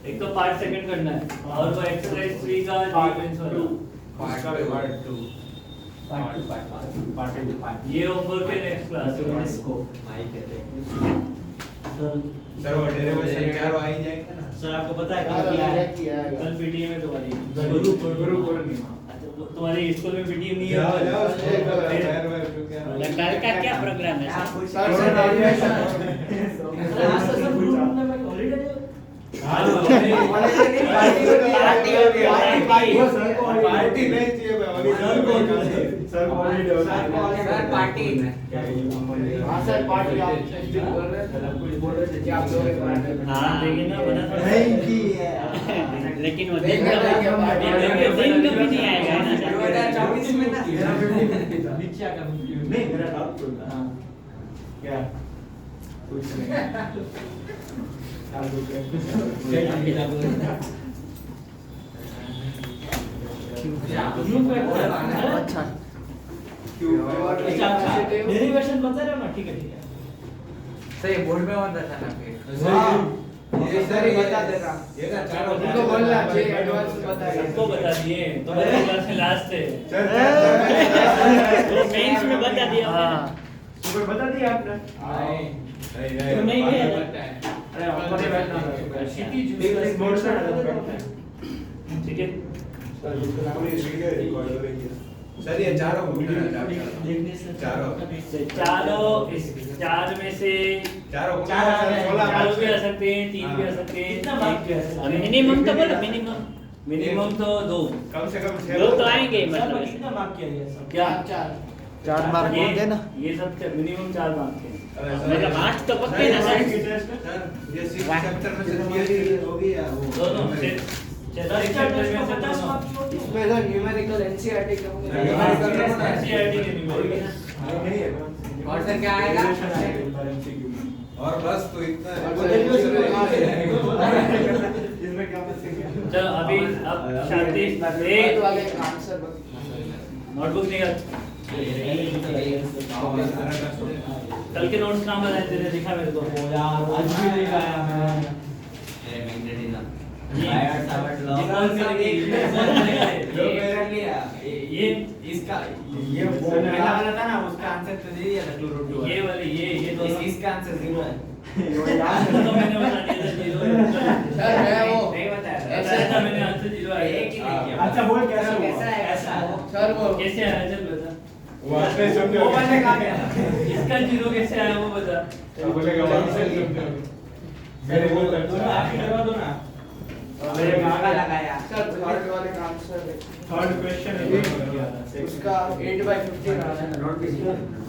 Speaker 1: एक तो पार्ट सेकंड करना है और वो एक्सरसाइज 3 का डिफरेंस वाला
Speaker 6: पार्ट
Speaker 1: ये होमवर्क है नेक्स्ट क्लास में
Speaker 6: इसको
Speaker 5: सर वो डेरिवेशन चारों आ ही जाएगा ना।
Speaker 6: सर आपको पता है
Speaker 7: हाँ,
Speaker 6: कल क्या है
Speaker 7: direct किया है।
Speaker 1: कल पीटीएम है तुम्हारी
Speaker 5: गुरु पूर्णिमा।
Speaker 1: अच्छा तुम्हारे स्कूल में पीटीएम नहीं
Speaker 5: जाओ
Speaker 1: है
Speaker 5: जाओ
Speaker 1: फिर-
Speaker 3: कल का क्या प्रोग्राम है सर?
Speaker 7: सर से डेरिवेशन
Speaker 5: पार्टी
Speaker 3: पार्टी
Speaker 5: नहीं चाहिए सर हॉलीडे
Speaker 4: पार्टी
Speaker 7: हाँ सर पार्टी आप बोल रहे थे बोल रहे थे कि आप लोग
Speaker 1: हाँ देखिए ना बना था
Speaker 3: लेकिन वो
Speaker 7: दिन का
Speaker 3: दिन कभी नहीं आएगा ना सर।
Speaker 4: 2024 में ना
Speaker 6: नीचे आकर नहीं मेरा डाउट था क्या कुछ नहीं
Speaker 7: अच्छा
Speaker 6: डेरिवेशन बता रहे हो ना ठीक है
Speaker 4: सही बोर्ड में और था ना फिर
Speaker 5: ये सर ही बता देना ये ना चारों
Speaker 7: उनको बोलना चाहिए एडवांस बता
Speaker 1: सबको बता दिए तुम्हारे क्लास में लास्ट है
Speaker 3: वो मेंस में बता दिया
Speaker 1: हाँ
Speaker 6: सुबह बता दिया आपने
Speaker 3: तो नहीं है
Speaker 6: अरे हमारे बैठना सिटी जूस बोर्ड से
Speaker 1: ठीक है
Speaker 5: पूरी वीडियो रिकॉर्ड हो रही है सर ये चारों
Speaker 6: देखने से
Speaker 5: चारों
Speaker 1: इस चार में से
Speaker 5: चारों
Speaker 1: चारों भी आ सकते हैं 3 भी आ सकते हैं
Speaker 6: कितना
Speaker 1: 1 भी आ सकते हैं
Speaker 3: मिनिमम तो बोलो मिनिमम
Speaker 1: मिनिमम तो 2
Speaker 5: कम से कम 6
Speaker 3: दो तो आएंगे
Speaker 6: सर
Speaker 3: मतलब
Speaker 6: कितना मार्क किया गया सब
Speaker 1: क्या
Speaker 7: 4 मार्क
Speaker 1: ये-
Speaker 7: होंगे ना
Speaker 1: ये सब मिनिमम 4 मार्क के
Speaker 3: मतलब 8 तो पक्के ना सर।
Speaker 5: ये 6 चैप्टर में से थियरी होगी या वो
Speaker 1: दोनों से चलो एक चैप्टर में से दोनों
Speaker 7: इसमें सर न्यूमेरिकल एनसीईआरटी का
Speaker 1: एनसीईआरटी के न्यूमेरिकल
Speaker 4: और सर क्या आएगा
Speaker 5: और बस तो इतना है
Speaker 6: इसमें क्या
Speaker 1: चलो अभी अब शांति
Speaker 7: एक वाले आंसर
Speaker 1: नोटबुक निकाल कल के नोट्स नाम बताए तेरे दिखा मेरे को
Speaker 6: यार आज भी नहीं आया मैं
Speaker 1: ये
Speaker 4: इसका ये वो पहला वाला था ना उसका आंसर तो दे दिया था क्लोरो टू
Speaker 1: ये वाले ये दोनों
Speaker 4: इसका आंसर 0 है
Speaker 1: तो मैंने बता दिया था 0
Speaker 7: सर मैं वो
Speaker 4: नहीं बताया
Speaker 1: बताया था मैंने आंसर 0 आया
Speaker 4: एक ही नहीं किया
Speaker 6: अच्छा बोल कैसे हुआ
Speaker 4: कैसा है ऐसा
Speaker 7: सर वो
Speaker 1: कैसे आया चल बता
Speaker 5: वो आपने समझो
Speaker 4: वो वाले कहां गया
Speaker 1: इसका 0 कैसे आया वो बता
Speaker 5: बोलेगा मेरे को
Speaker 6: दोनों आप ही करवा दो ना
Speaker 4: मेरे मांगा लगाया
Speaker 7: सर थर्ड वाले का आंसर
Speaker 6: थर्ड क्वेश्चन है
Speaker 7: उसका 8/15 आ रहा है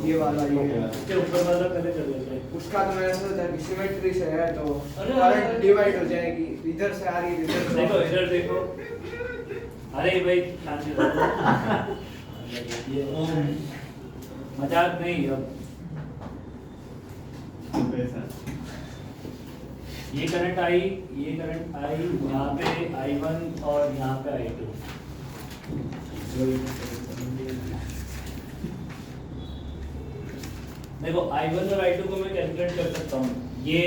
Speaker 7: ये वाला ये
Speaker 1: इसके ऊपर वाला पहले कर लेते हैं
Speaker 7: उसका तो मैंने सोचा था सिमेट्री से है तो
Speaker 1: अरे,
Speaker 7: करंट
Speaker 1: अरे।
Speaker 7: डिवाइड हो जाएगी इधर से आ रही है इधर से
Speaker 1: देखो इधर देखो अरे भाई शांति रहो ये मजाक नहीं अब ये करंट आई यहाँ पे I1 और यहाँ पे I2 देखो I1 और I2 को मैं कैलकुलेट कर सकता हूँ ये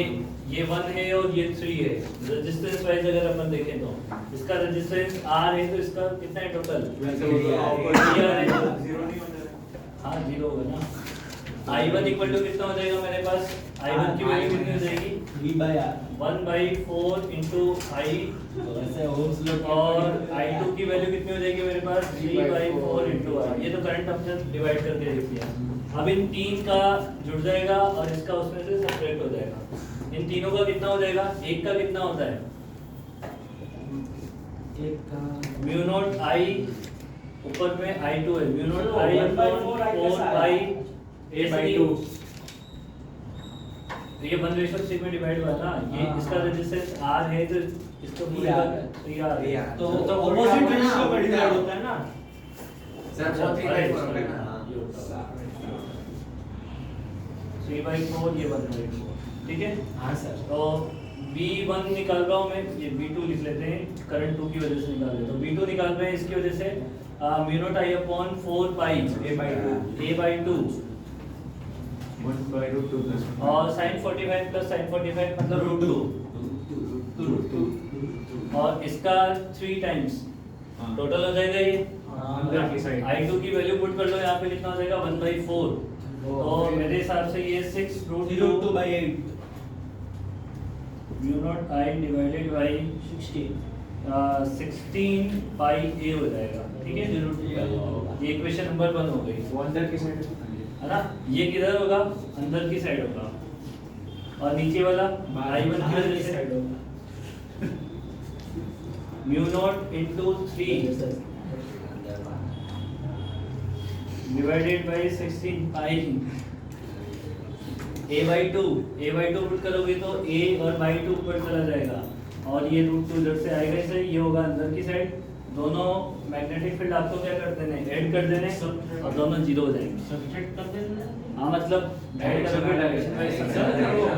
Speaker 1: 1 है और ये 3 है रेजिस्टेंस वाइज अगर अपन देखें तो इसका रेजिस्टेंस R है तो इसका कितना है टोटल हाँ 0 होगा ना I1 इक्वल टू कितना हो जाएगा मेरे पास I1 की वैल्यू कितनी हो जाएगी
Speaker 6: V/R
Speaker 1: 1/4 into I
Speaker 6: ऐसे ओम्स लॉ
Speaker 1: और I2 की वैल्यू कितनी हो जाएगी मेरे पास 3/4 into I ये तो करंट हमने डिवाइड करके देख लिया अब इन तीन का जुड़ जाएगा और इसका उसमें से सब्ट्रैक्ट हो जाएगा इन तीनों का कितना हो जाएगा एक का कितना होता है
Speaker 6: एक का
Speaker 1: म्यू नॉट I ऊपर में I2 है mu naught I upon 4/A/2 तो ये 1:6 में डिवाइड हुआ ना ये इसका रेजिस्टेंस R है तो इसको पूरे का तो ये R है
Speaker 6: तो ऑपोजिट रेशियो में डिवाइड होता है ना
Speaker 4: सर वो 3/4 हो गया ना
Speaker 1: 3/4 ये 1/4 ठीक है
Speaker 6: हां सर
Speaker 1: तो B1 निकाल रहा हूँ मैं ये B2 लिख लेते हैं करंट 2 की वजह से निकाल रहे हैं तो B2 निकाल रहे हैं इसकी वजह से mu naught I upon 4 pi A/2
Speaker 6: 1 by root 2 plus 1.
Speaker 1: और sin 45 प्लस sin 45 मतलब रूट 2 और इसका 3 टाइम्स
Speaker 6: हाँ।
Speaker 1: टोटल हो जाएगा ये
Speaker 6: अंदर की साइड
Speaker 1: I2 की वैल्यू पुट कर लो यहाँ पे कितना हो जाएगा 1/4 तो मेरे हिसाब से ये 6 root 2
Speaker 2: by 8
Speaker 1: mu naught I divided by 16 pi a हो जाएगा ठीक है ये इक्वेशन नंबर 1 हो गई
Speaker 6: वो अंदर की साइड
Speaker 1: है ना ये किधर होगा अंदर की साइड होगा और नीचे वाला I1 की वजह से mu naught into 3 divided by 16 pi a/2 put करोगे तो a और by 2 ऊपर चला जाएगा और ये रूट 2 इधर से आएगा इसे ये होगा अंदर की साइड दोनों मैग्नेटिक फील्ड आपको क्या कर देने ऐड कर देने और दोनों जीरो हो जाएंगे
Speaker 2: सब्ट्रैक्ट कर देना
Speaker 1: हाँ मतलब ऐड करोगे डायरेक्शन वाइज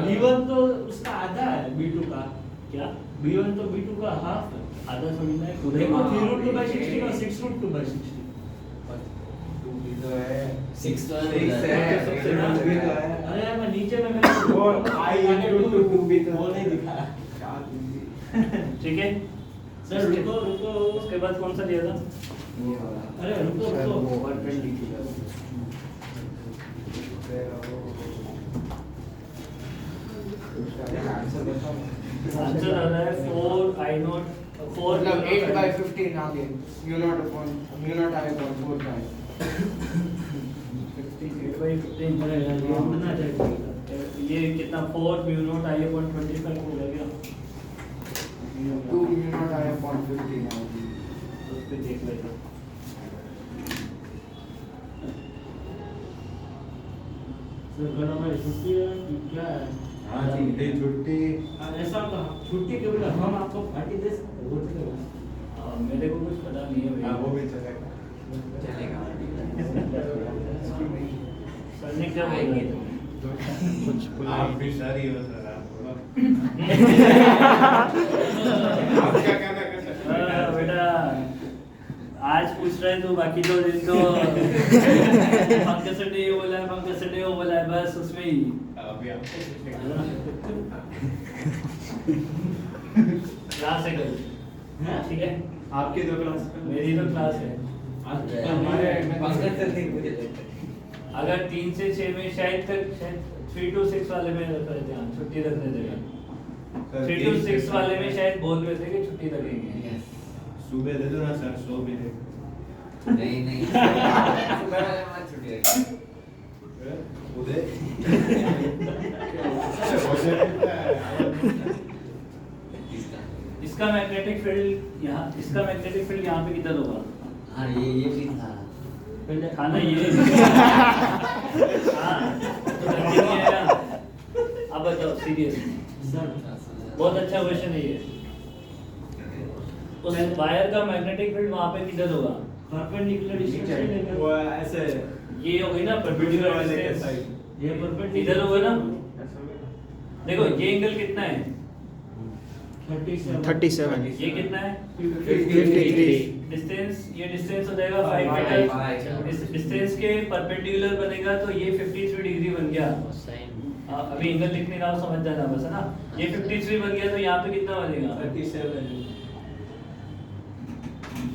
Speaker 2: B1 तो उसका आधा है B2 का
Speaker 1: क्या
Speaker 2: B1 तो B2 का हाफ है
Speaker 1: आधा थोड़ी ना है, पूरे
Speaker 2: देखो
Speaker 1: का।
Speaker 2: 3 root 2 by 60 का 6 root 2 by 60
Speaker 6: 2 भी तो है
Speaker 4: 6 तो
Speaker 6: 6 है
Speaker 2: सबसे
Speaker 6: root
Speaker 2: बड़ा।
Speaker 6: भी तो है
Speaker 2: अरे यार मैं नीचे में मैंने
Speaker 6: वो I into 2 भी तो
Speaker 2: वो नहीं दिखा
Speaker 1: ठीक है
Speaker 2: सर रुको
Speaker 1: उसके बाद कौन सा दिया था
Speaker 6: ये वाला
Speaker 2: अरे रुको
Speaker 6: वो परपेंडिकुलर आंसर बताओ
Speaker 1: आंसर आ रहा है 4 I नॉट 4
Speaker 7: मतलब 8 by 15 आ गए mu naught I upon 4 by
Speaker 1: 8 by 15
Speaker 2: अरे यार ये उड़ना चाहिए
Speaker 1: ये कितना 4 म्यू नॉट I upon 25 हो गया
Speaker 7: 2 म्यू नॉट I upon 15 आ गए
Speaker 1: उस पे देख लेगा
Speaker 2: सर घर हमारी छुट्टी है कि क्या है
Speaker 6: हाँ ठीक है छुट्टी
Speaker 2: ऐसा तो छुट्टी के बिना हम आपको पार्टी दे सकते हैं वो चलेगा
Speaker 1: मेरे को कुछ पता नहीं है
Speaker 6: हाँ वो
Speaker 1: भैया
Speaker 6: भी चलेगा
Speaker 1: सर ने क्या बोला
Speaker 6: आप भी सारी हो सर आप क्या कहना कर सकते हैं
Speaker 1: बेटा आज पूछ रहे तो बाकी 2 दिन तो पंकज सर ने ये बोला है पंकज सर ने वो बोला है बस उसमें ही
Speaker 6: अभी आपको
Speaker 1: क्लास है कल ठीक है
Speaker 6: आपकी 2 क्लास
Speaker 1: मेरी तो क्लास है
Speaker 6: हमारे
Speaker 4: पंकज सर नहीं मुझे
Speaker 1: अगर 3 से 6 में शायद 3 to 6 वाले में रख रहे थे छुट्टी रख रहे थे 3 to 6 वाले में शायद बोल रहे थे कि छुट्टी लगेगी
Speaker 6: सुबह दे दो ना सर सो भी दे
Speaker 4: नहीं सुबह वाले मत छुट्टी रखी
Speaker 6: उदय
Speaker 1: इसका मैग्नेटिक फील्ड यहाँ पे किधर होगा
Speaker 4: हाँ ये भी था
Speaker 1: पहले खाना ये हाँ तो समझ नहीं आया अब बताओ सीरियस बहुत अच्छा क्वेश्चन है ये उस वायर का मैग्नेटिक फील्ड वहाँ पे किधर होगा
Speaker 2: परपेंडिकुलर डिस्टेंस
Speaker 6: वो ऐसे
Speaker 1: ये होगी ना परपेंडिकुलर
Speaker 6: वाले के
Speaker 1: डिस्टेंस
Speaker 6: साइड
Speaker 2: ये परपेंडिकुलर
Speaker 1: इधर होगा ना देखो ये एंगल कितना है
Speaker 7: 37
Speaker 1: ये कितना है
Speaker 7: 53
Speaker 1: डिस्टेंस ये डिस्टेंस हो जाएगा 5 मीटर इस डिस्टेंस के परपेंडिकुलर बनेगा तो ये 53 डिग्री बन गया अभी एंगल लिख नहीं रहा हूं समझ जाना बस है ना ये 53 बन गया तो यहाँ पे कितना बनेगा
Speaker 6: 37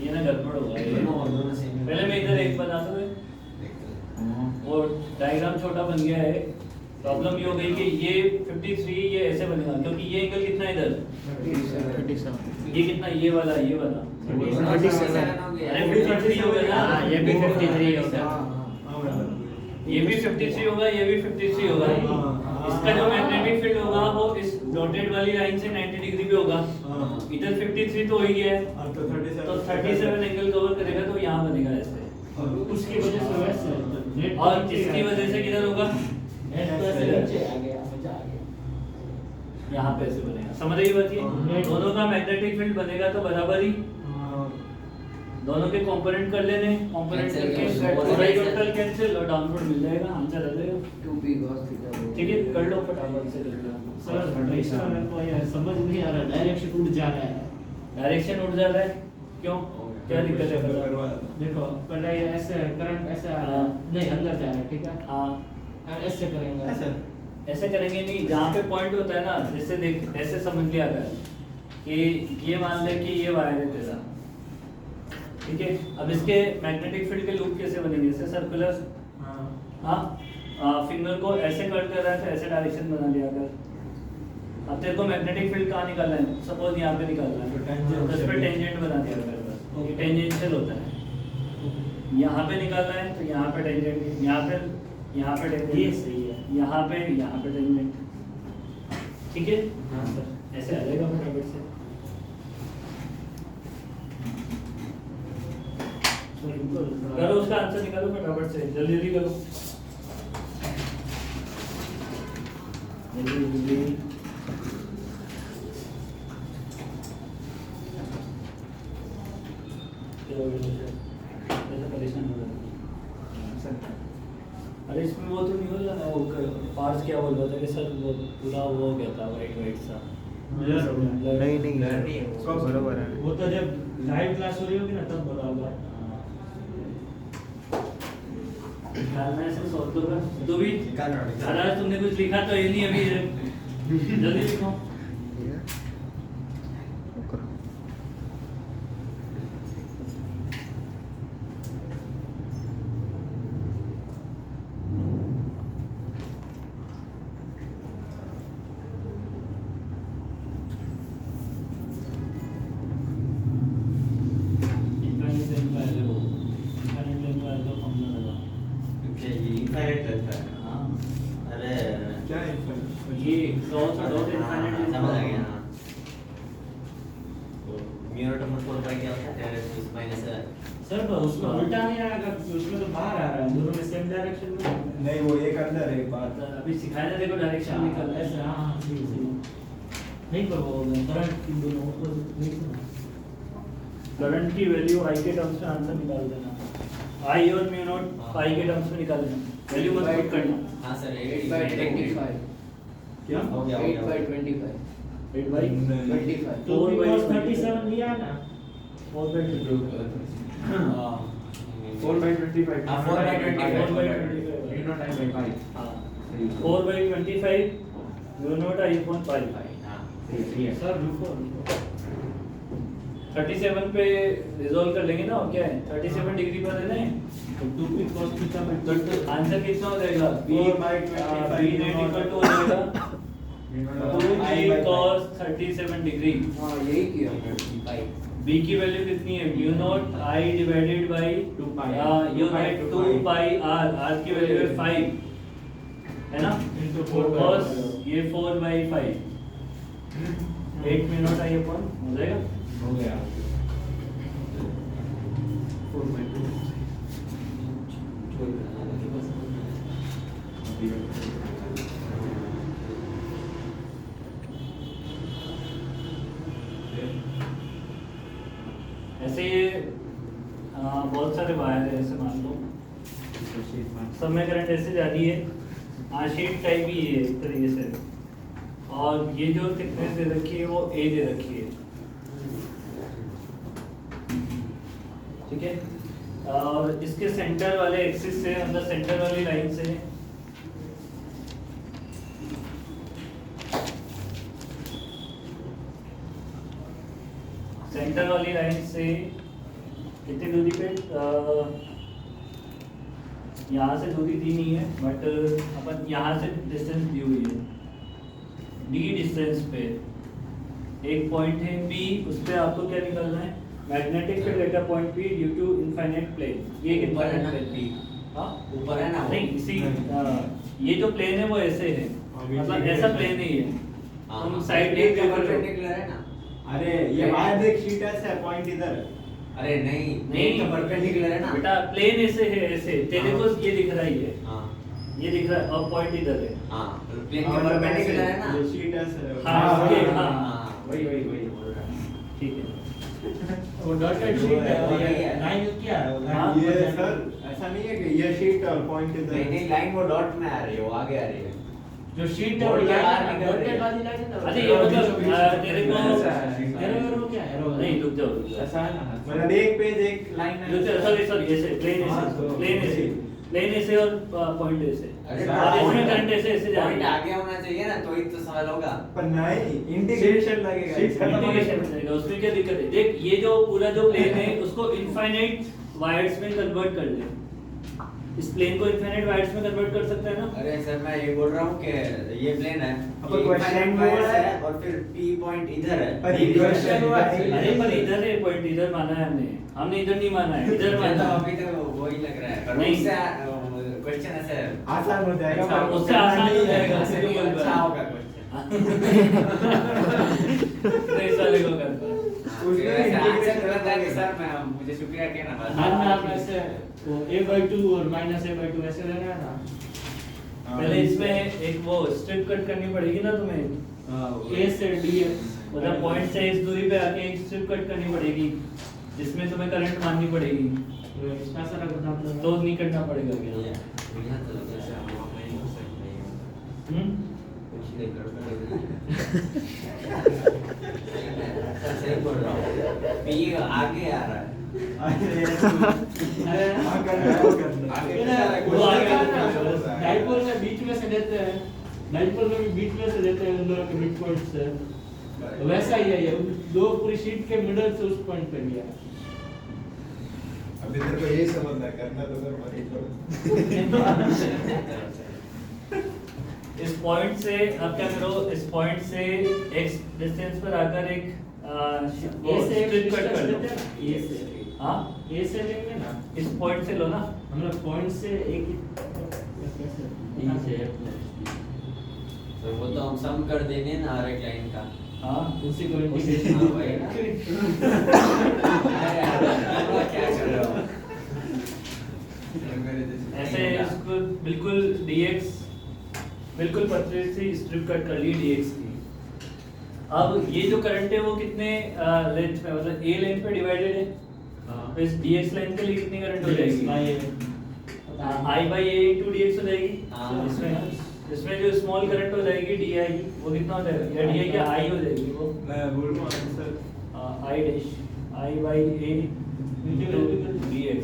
Speaker 1: ये ना गड़बड़ होगा ये
Speaker 4: दोनों सेम
Speaker 1: पहले मैं इधर एक बना दूं वो डायग्राम छोटा बन गया है प्रॉब्लम ये हो गई कि ये 53 ये ऐसे बनेगा क्योंकि ये एंगल कितना है इधर ये कितना ये वाला अरे 53 होगा ना
Speaker 3: हाँ, ये भी 53 होगा
Speaker 1: ये भी 53 होगा ये भी 53 होगा इसका जो मैग्नेटिक फील्ड होगा वो इस डॉटेड वाली लाइन से 90 डिग्री पे होगा इधर 53 तो हो ही गया है तो 37 एंगल कवर करेगा तो यहाँ बनेगा ऐसे
Speaker 2: उसकी वजह से वैसे
Speaker 1: और इसकी वजह से किधर होगा
Speaker 2: नीचे आ गया मजा आ गया
Speaker 1: यहाँ पे ऐसे बनेगा समझ रही बात ये दोनों का मैग्नेटिक फील्ड बनेगा तो बराबर ही दोनों के कंपोनेंट कर लेने कंपोनेंट करके हॉरिजॉन्टल कैंसिल और डाउनवर्ड मिल जाएगा आंसर आ जाएगा ठीक है कर लो फटाफट से कर लो
Speaker 2: सर इसका मेरे को ये समझ नहीं आ रहा डायरेक्शन उड़ जा रहा है
Speaker 1: डायरेक्शन उड़ जा रहा है क्यों क्या दिक्कत है फिर?
Speaker 2: देखो पहले ये ऐसे करंट ऐसे आ रहा
Speaker 1: हाँ।
Speaker 2: है नहीं अंदर जा रहा है ठीक है
Speaker 1: हाँ
Speaker 2: ऐसे करेंगे
Speaker 1: ऐसे करेंगे नहीं, जहाँ पे पॉइंट होता है ना, जैसे देख ऐसे समझ लिया अगर कि ये मान ले कि ये वायर है तेरा, ठीक है। अब इसके मैग्नेटिक फील्ड के लूप कैसे बनेंगे, ऐसे सर्कुलर, हाँ फिंगर को ऐसे कट कर रहा है तो ऐसे डायरेक्शन बना लिया कर। अब तेरे को मैग्नेटिक फील्ड कहाँ निकालना है, सपोज यहाँ पे निकालना है तो इस पे टेंजेंट बना दिया कर बस, ये टेंजेंशियल होता है। यहाँ पे निकालना है तो यहाँ पे टेंजेंट, यहाँ पे टेंजेंट, ये सही है, यहाँ पे टेंजेंट, ठीक है। हाँ सर, ऐसे आ जाएगा फटाफट से। करो उसका आंसर निकालो फटाफट से, जल्दी जल्दी करो, जल्दी। परेशान हो रहा है। अरे इसमें वो तो नहीं हो रहा ना, वो पार्ट्स क्या बोल रहा था कि सर वो पूरा वो हो गया था वाइट सा।
Speaker 5: नहीं बराबर है।
Speaker 2: वो तो जब लाइव क्लास हो रही होगी ना तब बराबर।
Speaker 1: निकालना है सोच दो तो भी अरे तुमने कुछ लिखा तो ये नहीं अभी, जल्दी लिखो।
Speaker 2: सर उसमें उल्टा नहीं आएगा, उसमें तो बाहर आ रहा है, दोनों में सेम डायरेक्शन में
Speaker 5: नहीं वो एक अंदर है बात।
Speaker 1: अभी सिखाया देखो डायरेक्शन निकलना है।
Speaker 2: ऐसे। हाँ ठीक है नहीं, पर वो करंट इन दोनों को
Speaker 1: करंट की वैल्यू आई के टर्म्स में आंसर निकाल देना, आई और म्यू नॉट आई के टर्म्स में निकाल देना, वैल्यू मत पुट करना।
Speaker 4: हाँ सर
Speaker 7: 8/25
Speaker 5: क्या
Speaker 4: हो गया
Speaker 7: 8/25
Speaker 1: 8/25
Speaker 2: तो भी cos 37 लिया ना
Speaker 1: 4/25
Speaker 4: हाँ
Speaker 5: 4/25
Speaker 4: हाँ 4/25
Speaker 5: you not I by 5
Speaker 1: हाँ 4/25 mu naught I upon pi.
Speaker 4: हाँ
Speaker 2: सर रुको
Speaker 1: 37 पे रिजॉल्व कर लेंगे ना, और क्या है 37 डिग्री पर है ना,
Speaker 2: तो 2p cos थीटा by
Speaker 1: तो आंसर कितना हो जाएगा, b
Speaker 5: 4/25
Speaker 1: b net equal to हो जाएगा 2g cos 37 डिग्री।
Speaker 7: हाँ यही किया हमने
Speaker 1: b की वैल्यू कितनी है, mu naught i divided by
Speaker 5: 2 pi
Speaker 1: you get 2 pi r, r की वैल्यू है 5 है ना,
Speaker 2: into
Speaker 1: cos ये 4/5 8 म्यू नॉट i अपॉन हो जाएगा।
Speaker 5: हो गया 4/2
Speaker 1: ऐसे ये बहुत सारे वायर है, ऐसे मान लो सब में करंट ऐसे जा रही है, शीट टाइप ही है एक तरीके से, और ये जो थिकनेस दे रखी है वो a दे रखी है, ठीक है। और इसके सेंटर वाले एक्सिस से, मतलब सेंटर वाली लाइन से कितनी दूरी पे, यहाँ से दूरी दी नहीं है बट अपन यहाँ से डिस्टेंस दी हुई है, d डिस्टेंस पे एक पॉइंट है P, उस पे आपको क्या निकालना है, magnetic field at a point P due to infinite plane. ये एक
Speaker 4: ऊपर है ना
Speaker 1: इनफाइनाइट प्लेन, हाँ
Speaker 4: ऊपर है ना वो?
Speaker 1: नहीं इसी ये जो प्लेन है वो ऐसे है, मतलब ऐसा प्लेन ही है, हम साइड
Speaker 4: प्लेन का परपेंडिकुलर है ना।
Speaker 5: अरे ये वायर देख शीट ऐसे है, पॉइंट इधर है।
Speaker 4: अरे नहीं प्लेन का परपेंडिकुलर है ना
Speaker 1: बेटा, प्लेन ऐसे है, ऐसे तेरे को ये दिख रहा ही है,
Speaker 4: हाँ
Speaker 1: ये दिख रहा है, और पॉइंट इधर है,
Speaker 4: हाँ तो प्लेन का परपेंडिकुलर है ना।
Speaker 5: ये शीट ऐसे है।
Speaker 1: हाँ, इसके, हाँ।
Speaker 5: वही बोल रहा है।
Speaker 1: ठीक है।
Speaker 2: वो डॉटेड शीट है,
Speaker 4: वो नहीं है।
Speaker 2: लाइन क्या है वो
Speaker 1: हाँ,
Speaker 2: लाइन
Speaker 5: ये सर ऐसा नहीं है कि ये शीट और पॉइंट इधर
Speaker 4: नहीं नहीं लाइन वो डॉट में आ रही है, वो आगे आ रही है।
Speaker 2: जो शीट है वो
Speaker 4: बोर्ड के
Speaker 2: लाइन
Speaker 4: बाहर निकल रही
Speaker 2: डॉटेड
Speaker 4: है।
Speaker 2: वाली लाइन है ना।
Speaker 1: अच्छा ये मतलब तेरे को
Speaker 2: एरो क्या है, एरो
Speaker 1: नहीं, रुक जाओ
Speaker 2: ऐसा है ना।
Speaker 5: मतलब एक पेज एक लाइन है।
Speaker 1: रुक जाओ, सॉरी ऐसे प्लेन
Speaker 5: हाँ,
Speaker 1: ऐसे
Speaker 5: तो
Speaker 1: प्लेन ऐसे प्लेन ऐसे और पॉइंट ऐसे
Speaker 4: अरे
Speaker 1: और इसमें करंट ऐसे ऐसे
Speaker 4: पॉइंट
Speaker 1: जाएगा
Speaker 4: आगे होना चाहिए ना, तो ही तो सवाल होगा।
Speaker 5: पर नहीं इंटीग्रेशन लगेगा
Speaker 1: इंटीग्रेशन जाएगा, उसमें क्या दिक्कत है? देख ये जो पूरा जो प्लेन है उसको इनफाइनाइट वायर्स में कन्वर्ट कर ले। इस प्लेन को इनफाइनाइट वायर्स में कन्वर्ट कर सकते हैं ना?
Speaker 4: अरे सर मैं ये बोल रहा हूँ कि ये प्लेन है,
Speaker 5: अब
Speaker 4: ये
Speaker 5: question
Speaker 4: infinite
Speaker 5: वो
Speaker 4: wires
Speaker 5: है,
Speaker 4: है और फिर P पॉइंट इधर है।
Speaker 5: पर
Speaker 4: ये भी
Speaker 5: question
Speaker 4: question
Speaker 5: वो है।
Speaker 4: है।
Speaker 1: अरे पर इधर है पॉइंट, इधर माना है हमने इधर नहीं माना है, इधर
Speaker 4: मुझे
Speaker 1: माना
Speaker 4: तो
Speaker 1: है।
Speaker 4: अभी तक वही लग रहा है, पर
Speaker 1: नहीं।
Speaker 4: उससे क्वेश्चन ऐसे है।
Speaker 5: आसान हो जाएगा
Speaker 4: अच्छा,
Speaker 5: पर
Speaker 1: उससे आसान हो जाएगा।
Speaker 4: उससे भी अच्छा होगा क्वेश्चन।
Speaker 1: नहीं साले को करता है।
Speaker 5: उसमें
Speaker 4: आंसर
Speaker 5: integration
Speaker 4: गलत है कि
Speaker 5: लगेगा।
Speaker 4: सर मैं मुझे शुक्रिया कहना बस।
Speaker 2: बाद में आप ऐसे वो a/2 और -a/2 ऐसे लेना है ना।
Speaker 1: पहले इसमें एक वो स्ट्रिप कट करनी पड़ेगी ना तुम्हें,
Speaker 2: a से dx
Speaker 1: मतलब पॉइंट से इस दूरी पे आके एक स्ट्रिप कट करनी पड़ेगी जिसमें तुम्हें करंट माननी पड़ेगी,
Speaker 2: इसका सारा करना पड़ेगा।
Speaker 1: तो नहीं करना पड़ेगा क्या?
Speaker 4: यहाँ तो लग रहा है हम नहीं हो सकते हैं।
Speaker 1: हम्म?
Speaker 4: कुछ नहीं कर सही बोल रहा हूँ। P आगे आ रहा है।
Speaker 2: अरे
Speaker 5: हाँ करना है वो करना है।
Speaker 2: वो आगे डाइपोल में बीच में से देते हैं, डाइपोल में भी बीच में से देते हैं उन दोनों के मिड पॉइंट से, वैसा ही है ये, दो पूरी शीट के मिडल से उस पॉइंट पे लिया।
Speaker 6: अभी तेरे को यही समझना है, करना तो कर मत करो।
Speaker 1: इस पॉइंट से अब क्या करो, इस पॉइंट से x डिस्टेंस पर आकर एक
Speaker 2: ए से
Speaker 1: स्ट्रिप कट कर लो।
Speaker 2: देते हैं ना, ए से।
Speaker 1: हाँ
Speaker 2: ए से लेंगे ना,
Speaker 1: इस पॉइंट से लो ना।
Speaker 2: हम लोग पॉइंट से एक ही कैसे
Speaker 4: तो वो तो हम सम कर देंगे ना हर एक लाइन का।
Speaker 1: हाँ
Speaker 2: उसी को
Speaker 4: हाँ
Speaker 2: इंटीग्रेशन
Speaker 4: वही ना। अरे यार, क्या कर रहे हो?
Speaker 1: ऐसे इसको बिल्कुल dx बिल्कुल पतले से स्ट्रिप कट कर ली dx की। अब ये जो करंट है वो कितने लेंथ में, मतलब a लेंथ पे डिवाइडेड है, तो इस dx लेंथ के लिए कितनी करंट हो जाएगी? I by a into dx हो जाएगी।
Speaker 4: हाँ।
Speaker 1: तो इसमें जो स्मॉल करंट हो जाएगी di वो कितना हो जाएगा, या di क्या I हो जाएगी वो
Speaker 5: मैं बोल रहा हूँ answer
Speaker 1: I dash I by a into dx।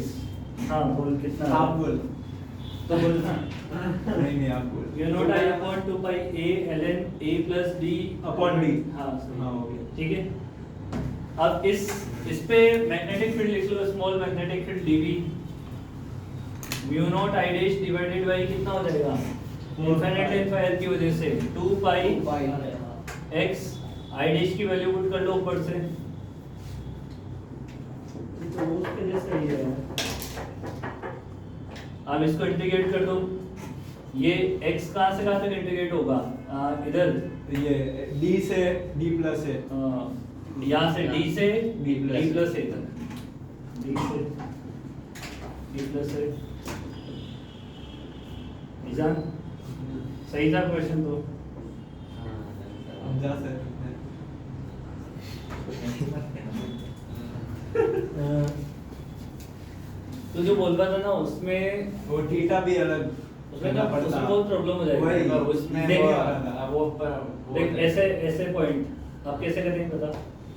Speaker 1: हाँ बोल कितना है?
Speaker 5: आप बोल
Speaker 1: तो बोलना
Speaker 5: नहीं आप बोल
Speaker 1: you note I upon 2 pi a ln a plus d
Speaker 5: Upon d।
Speaker 1: हाँ सही।
Speaker 5: हाँ, okay।
Speaker 1: ठीक है, अब इस पे मैग्नेटिक फील्ड लिख लो, small magnetic field dv mu naught I dash divided by कितना हो जाएगा, इनफिनिट लेंथ वायर की वजह से 2 pi x I डैश की वैल्यू पुट कर लो ऊपर से,
Speaker 2: तो उसके जैसा ही है।
Speaker 1: अब इसको इंटीग्रेट कर दो, ये x कहाँ से कहाँ तक इंटीग्रेट होगा, इधर
Speaker 5: ये d से d प्लस है
Speaker 1: यहाँ से d से
Speaker 5: D plus
Speaker 1: d plus a तक, d से d प्लस a। निजान सही था क्वेश्चन तो?
Speaker 5: हम जा सकते हैं
Speaker 1: तो जो बोल रहा था ना उसमें
Speaker 5: वो थीटा भी अलग
Speaker 1: उसमें बहुत प्रॉब्लम हो जाएगी।
Speaker 5: वही,
Speaker 4: उसमें
Speaker 1: देख,
Speaker 4: वो
Speaker 1: देख ऐसे पॉइंट आप कैसे करेंगे पता,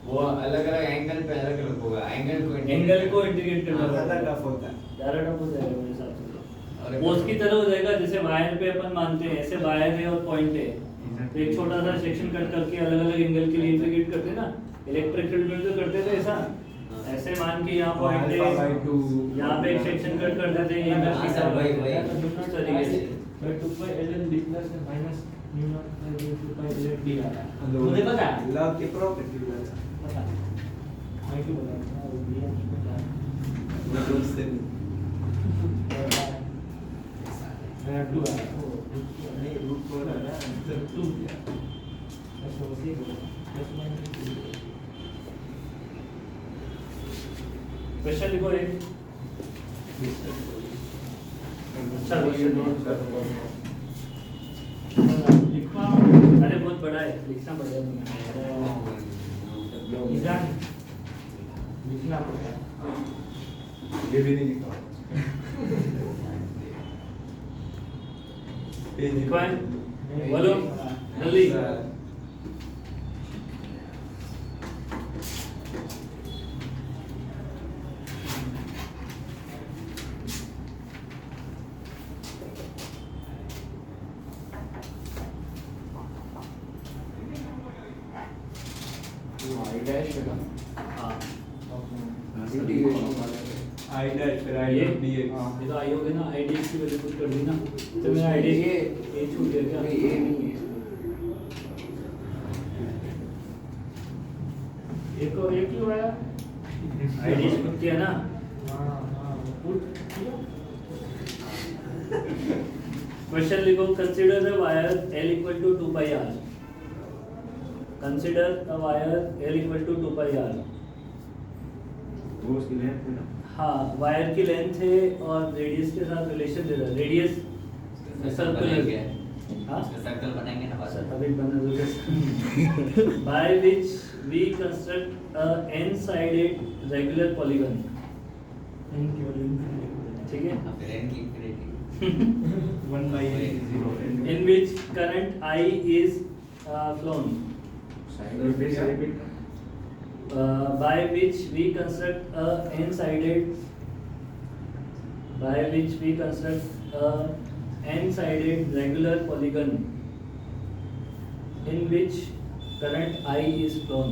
Speaker 4: वो अलग अलग एंगल पे अलग अलग होगा,
Speaker 1: एंगल को इंटीग्रेट करना
Speaker 5: ज्यादा
Speaker 1: पड़ेगा।
Speaker 5: टफ होता है
Speaker 1: ज़्यादा टफ हो जाएगा मेरे हिसाब
Speaker 4: और
Speaker 1: से। वो उसकी तरह हो जाएगा जैसे वायर पे अपन मानते हैं, ऐसे वायर है और पॉइंट है, तो एक छोटा सा सेक्शन कट करके अलग अलग एंगल के लिए इंटीग्रेट करते हैं ना, इलेक्ट्रिक फील्ड में तो करते थे ऐसा, ऐसे मान के यहाँ पॉइंट
Speaker 5: अल्फा बाय
Speaker 1: है,
Speaker 5: 2
Speaker 1: यहाँ पे एक सेक्शन कट कर देते हैं, यहाँ पे
Speaker 4: हाँ,
Speaker 1: सीधा
Speaker 4: सर, वही, वही।
Speaker 1: उस तरीके से।
Speaker 2: मैं 2 pi ln d plus है minus mu naught by 2 pi ln d आ रहा है।
Speaker 5: मुझे
Speaker 2: मुझे पता है,
Speaker 5: लव की प्रॉपर्टी
Speaker 2: पता है। मैं क्यों बता रहा हूँ, वो दिया नहीं पता है।
Speaker 5: वो दोस्त से भी
Speaker 2: मेरा 2 आ रहा है, वो
Speaker 5: नहीं रूट को लगा
Speaker 2: तो 2 दिया। ऐसा उसी को plus minus 2।
Speaker 1: क्वेश्चन लिखो एक, अच्छा क्वेश्चन नोट कर लो। लिखवा, अरे बहुत बड़ा है, लिखना पड़ेगा तुम्हें।
Speaker 2: निजान लिखना पड़ता है।
Speaker 6: ये भी नहीं लिखा
Speaker 1: लिखवाएं, बोलो जल्दी।
Speaker 7: डैश है ना
Speaker 1: हाँ
Speaker 6: I dash फिर I
Speaker 1: ये
Speaker 6: dot dx
Speaker 1: ये तो आई हो गया ना, आई डी की वैल्यू पुट कर दी ना, तो मेरा आई डी ये छूट गया क्या?
Speaker 7: ये नहीं है
Speaker 2: एक और एक क्यों आया?
Speaker 1: आई डी पुट किया ना,
Speaker 2: पुट किया?
Speaker 1: क्वेश्चन लिखो, consider the wire L equal to 2 pi r, consider the wire L equal to 2 pi r।
Speaker 6: वो उसकी लेंथ है ना
Speaker 1: हाँ, वायर की लेंथ है और रेडियस के साथ रिलेशन दे रहा है, रेडियस सर्कुलर हाँ
Speaker 4: सर्कल बनाएंगे ना बस
Speaker 1: अभी बना दो by which we construct a n sided regular polygon, ठीक है,
Speaker 4: अब फिर n की infinity
Speaker 6: 1 by n is 0
Speaker 1: in which current I is flown, by which we construct a n-sided regular polygon in which current I is flown.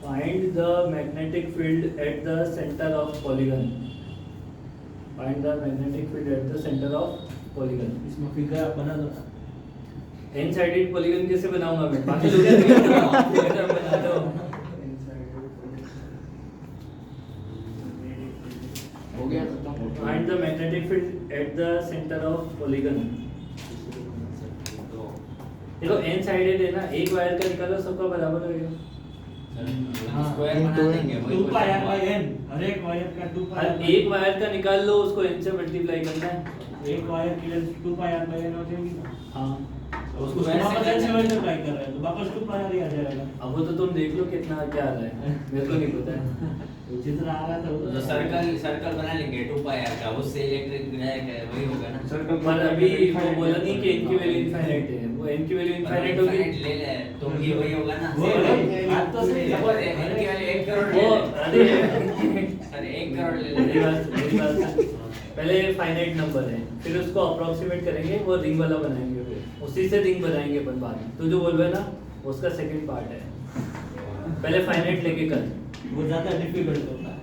Speaker 1: Find the magnetic field at the center of polygon. Find the magnetic field at the center of polygon.
Speaker 2: इसमें figure आप बना दो ना।
Speaker 1: N sided polygon कैसे बनाऊंगा मैं? बाकी लोग क्या बना दो।
Speaker 7: हो गया खत्म।
Speaker 1: Find the magnetic field at the center of polygon. देखो एन साइडेड है ना, एक वायर का निकालो सबका बराबर हो गया।
Speaker 4: स्क्वायर बना देंगे
Speaker 2: 2 पाई r by n, हर एक वायर का 2 पाई
Speaker 1: हर एक वायर का निकाल लो, उसको एन से मल्टीप्लाई करना है।
Speaker 2: एक वायर की length 2 pi r by n हो जाएगी ना।
Speaker 1: हाँ,
Speaker 2: उसको वापस n से मल्टीप्लाई कर रहे हैं तो वापस 2 पाई r ही आ जाएगा।
Speaker 1: अब वो तो तुम देख लो कितना क्या आ रहा है, मेरे को नहीं पता है।
Speaker 2: जितना आ रहा था
Speaker 4: तो सर्कल बना लेंगे 2 पाई r का, उससे इलेक्ट्रिक जाएगा वही होगा ना।
Speaker 6: सर्कल
Speaker 1: पर अभी वो बोला नहीं कि n की वैल्यू इनफाइनाइट है, वो n की वैल्यू इनफाइनाइट होगी।
Speaker 4: ले ले तो ये वही होगा ना।
Speaker 2: वो बात तो सही है।
Speaker 4: सपोज n की वैल्यू 1 करोड़
Speaker 1: वो
Speaker 4: ले ले।
Speaker 1: अरे
Speaker 4: अरे 1 करोड़ ले
Speaker 1: मेरी
Speaker 4: ले।
Speaker 1: मेरी बात सुन। पहले फाइनाइट नंबर है, फिर उसको अप्रोक्सीमेट करेंगे, वो रिंग वाला बनाएंगे, फिर उसी से रिंग बनाएंगे अपन बाद में। तो जो बोल रहा है ना उसका सेकंड पार्ट है, पहले फाइनाइट लेके कर।
Speaker 2: वो ज्यादा डिफिकल्ट होता है।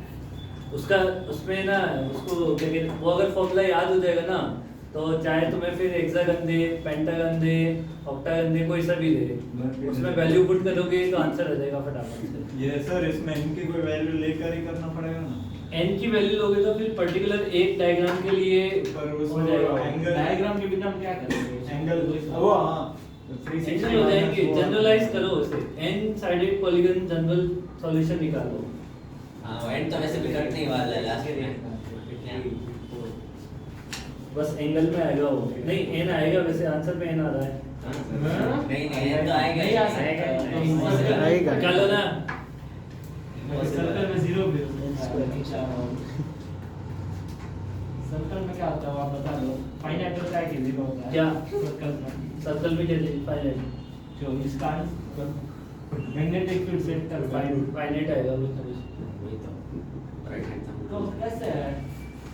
Speaker 1: उसका उसमें ना उसको क्या कहते हैं, वो अगर फॉर्मूला याद हो जाएगा ना तो चाहे तुम्हें फिर हेक्सागन दे, पेंटागन दे, ऑक्टागन दे, कोई सा भी दे, उसमें वैल्यू पुट करोगे तो आंसर आ जाएगा फटाफट से।
Speaker 6: ये सर इसमें n की कोई वैल्यू लेकर ही करना पड़ेगा ना।
Speaker 1: n की वैल्यू लोगे तो फिर पर्टिकुलर एक डायग्राम के लिए
Speaker 6: पर
Speaker 1: हो
Speaker 6: उसमें
Speaker 1: जाएगा।
Speaker 6: एंगल
Speaker 2: डायग्राम के बिना हम क्या करेंगे?
Speaker 6: एंगल वो हाँ 360
Speaker 1: एंगल हो जाएंगे, जनरलाइज करो उसे, n sided polygon general solution निकालो।
Speaker 4: हां वो n तो वैसे भी कट नहीं वाला है लास्ट में।
Speaker 1: बस एंगल में आएगा वो, नहीं n आएगा, वैसे आंसर में n आ रहा है।
Speaker 4: नहीं n तो आएगा
Speaker 2: नहीं आ सकता।
Speaker 7: आएगा।
Speaker 1: निकालो ना।
Speaker 2: सर्कल में 0 भी सर्कल में क्या होता है वो आप बता दो। फाइनाइट होता है कि 0 होता है?
Speaker 1: क्या?
Speaker 2: सर्कल में
Speaker 1: सर्कल में जैसे फाइनाइट,
Speaker 2: जो इसका मैग्नेटिक फील्ड सेंटर
Speaker 1: फाइनाइट आएगा वो।
Speaker 4: वही तो राइट हैंड
Speaker 2: तो कैसे है?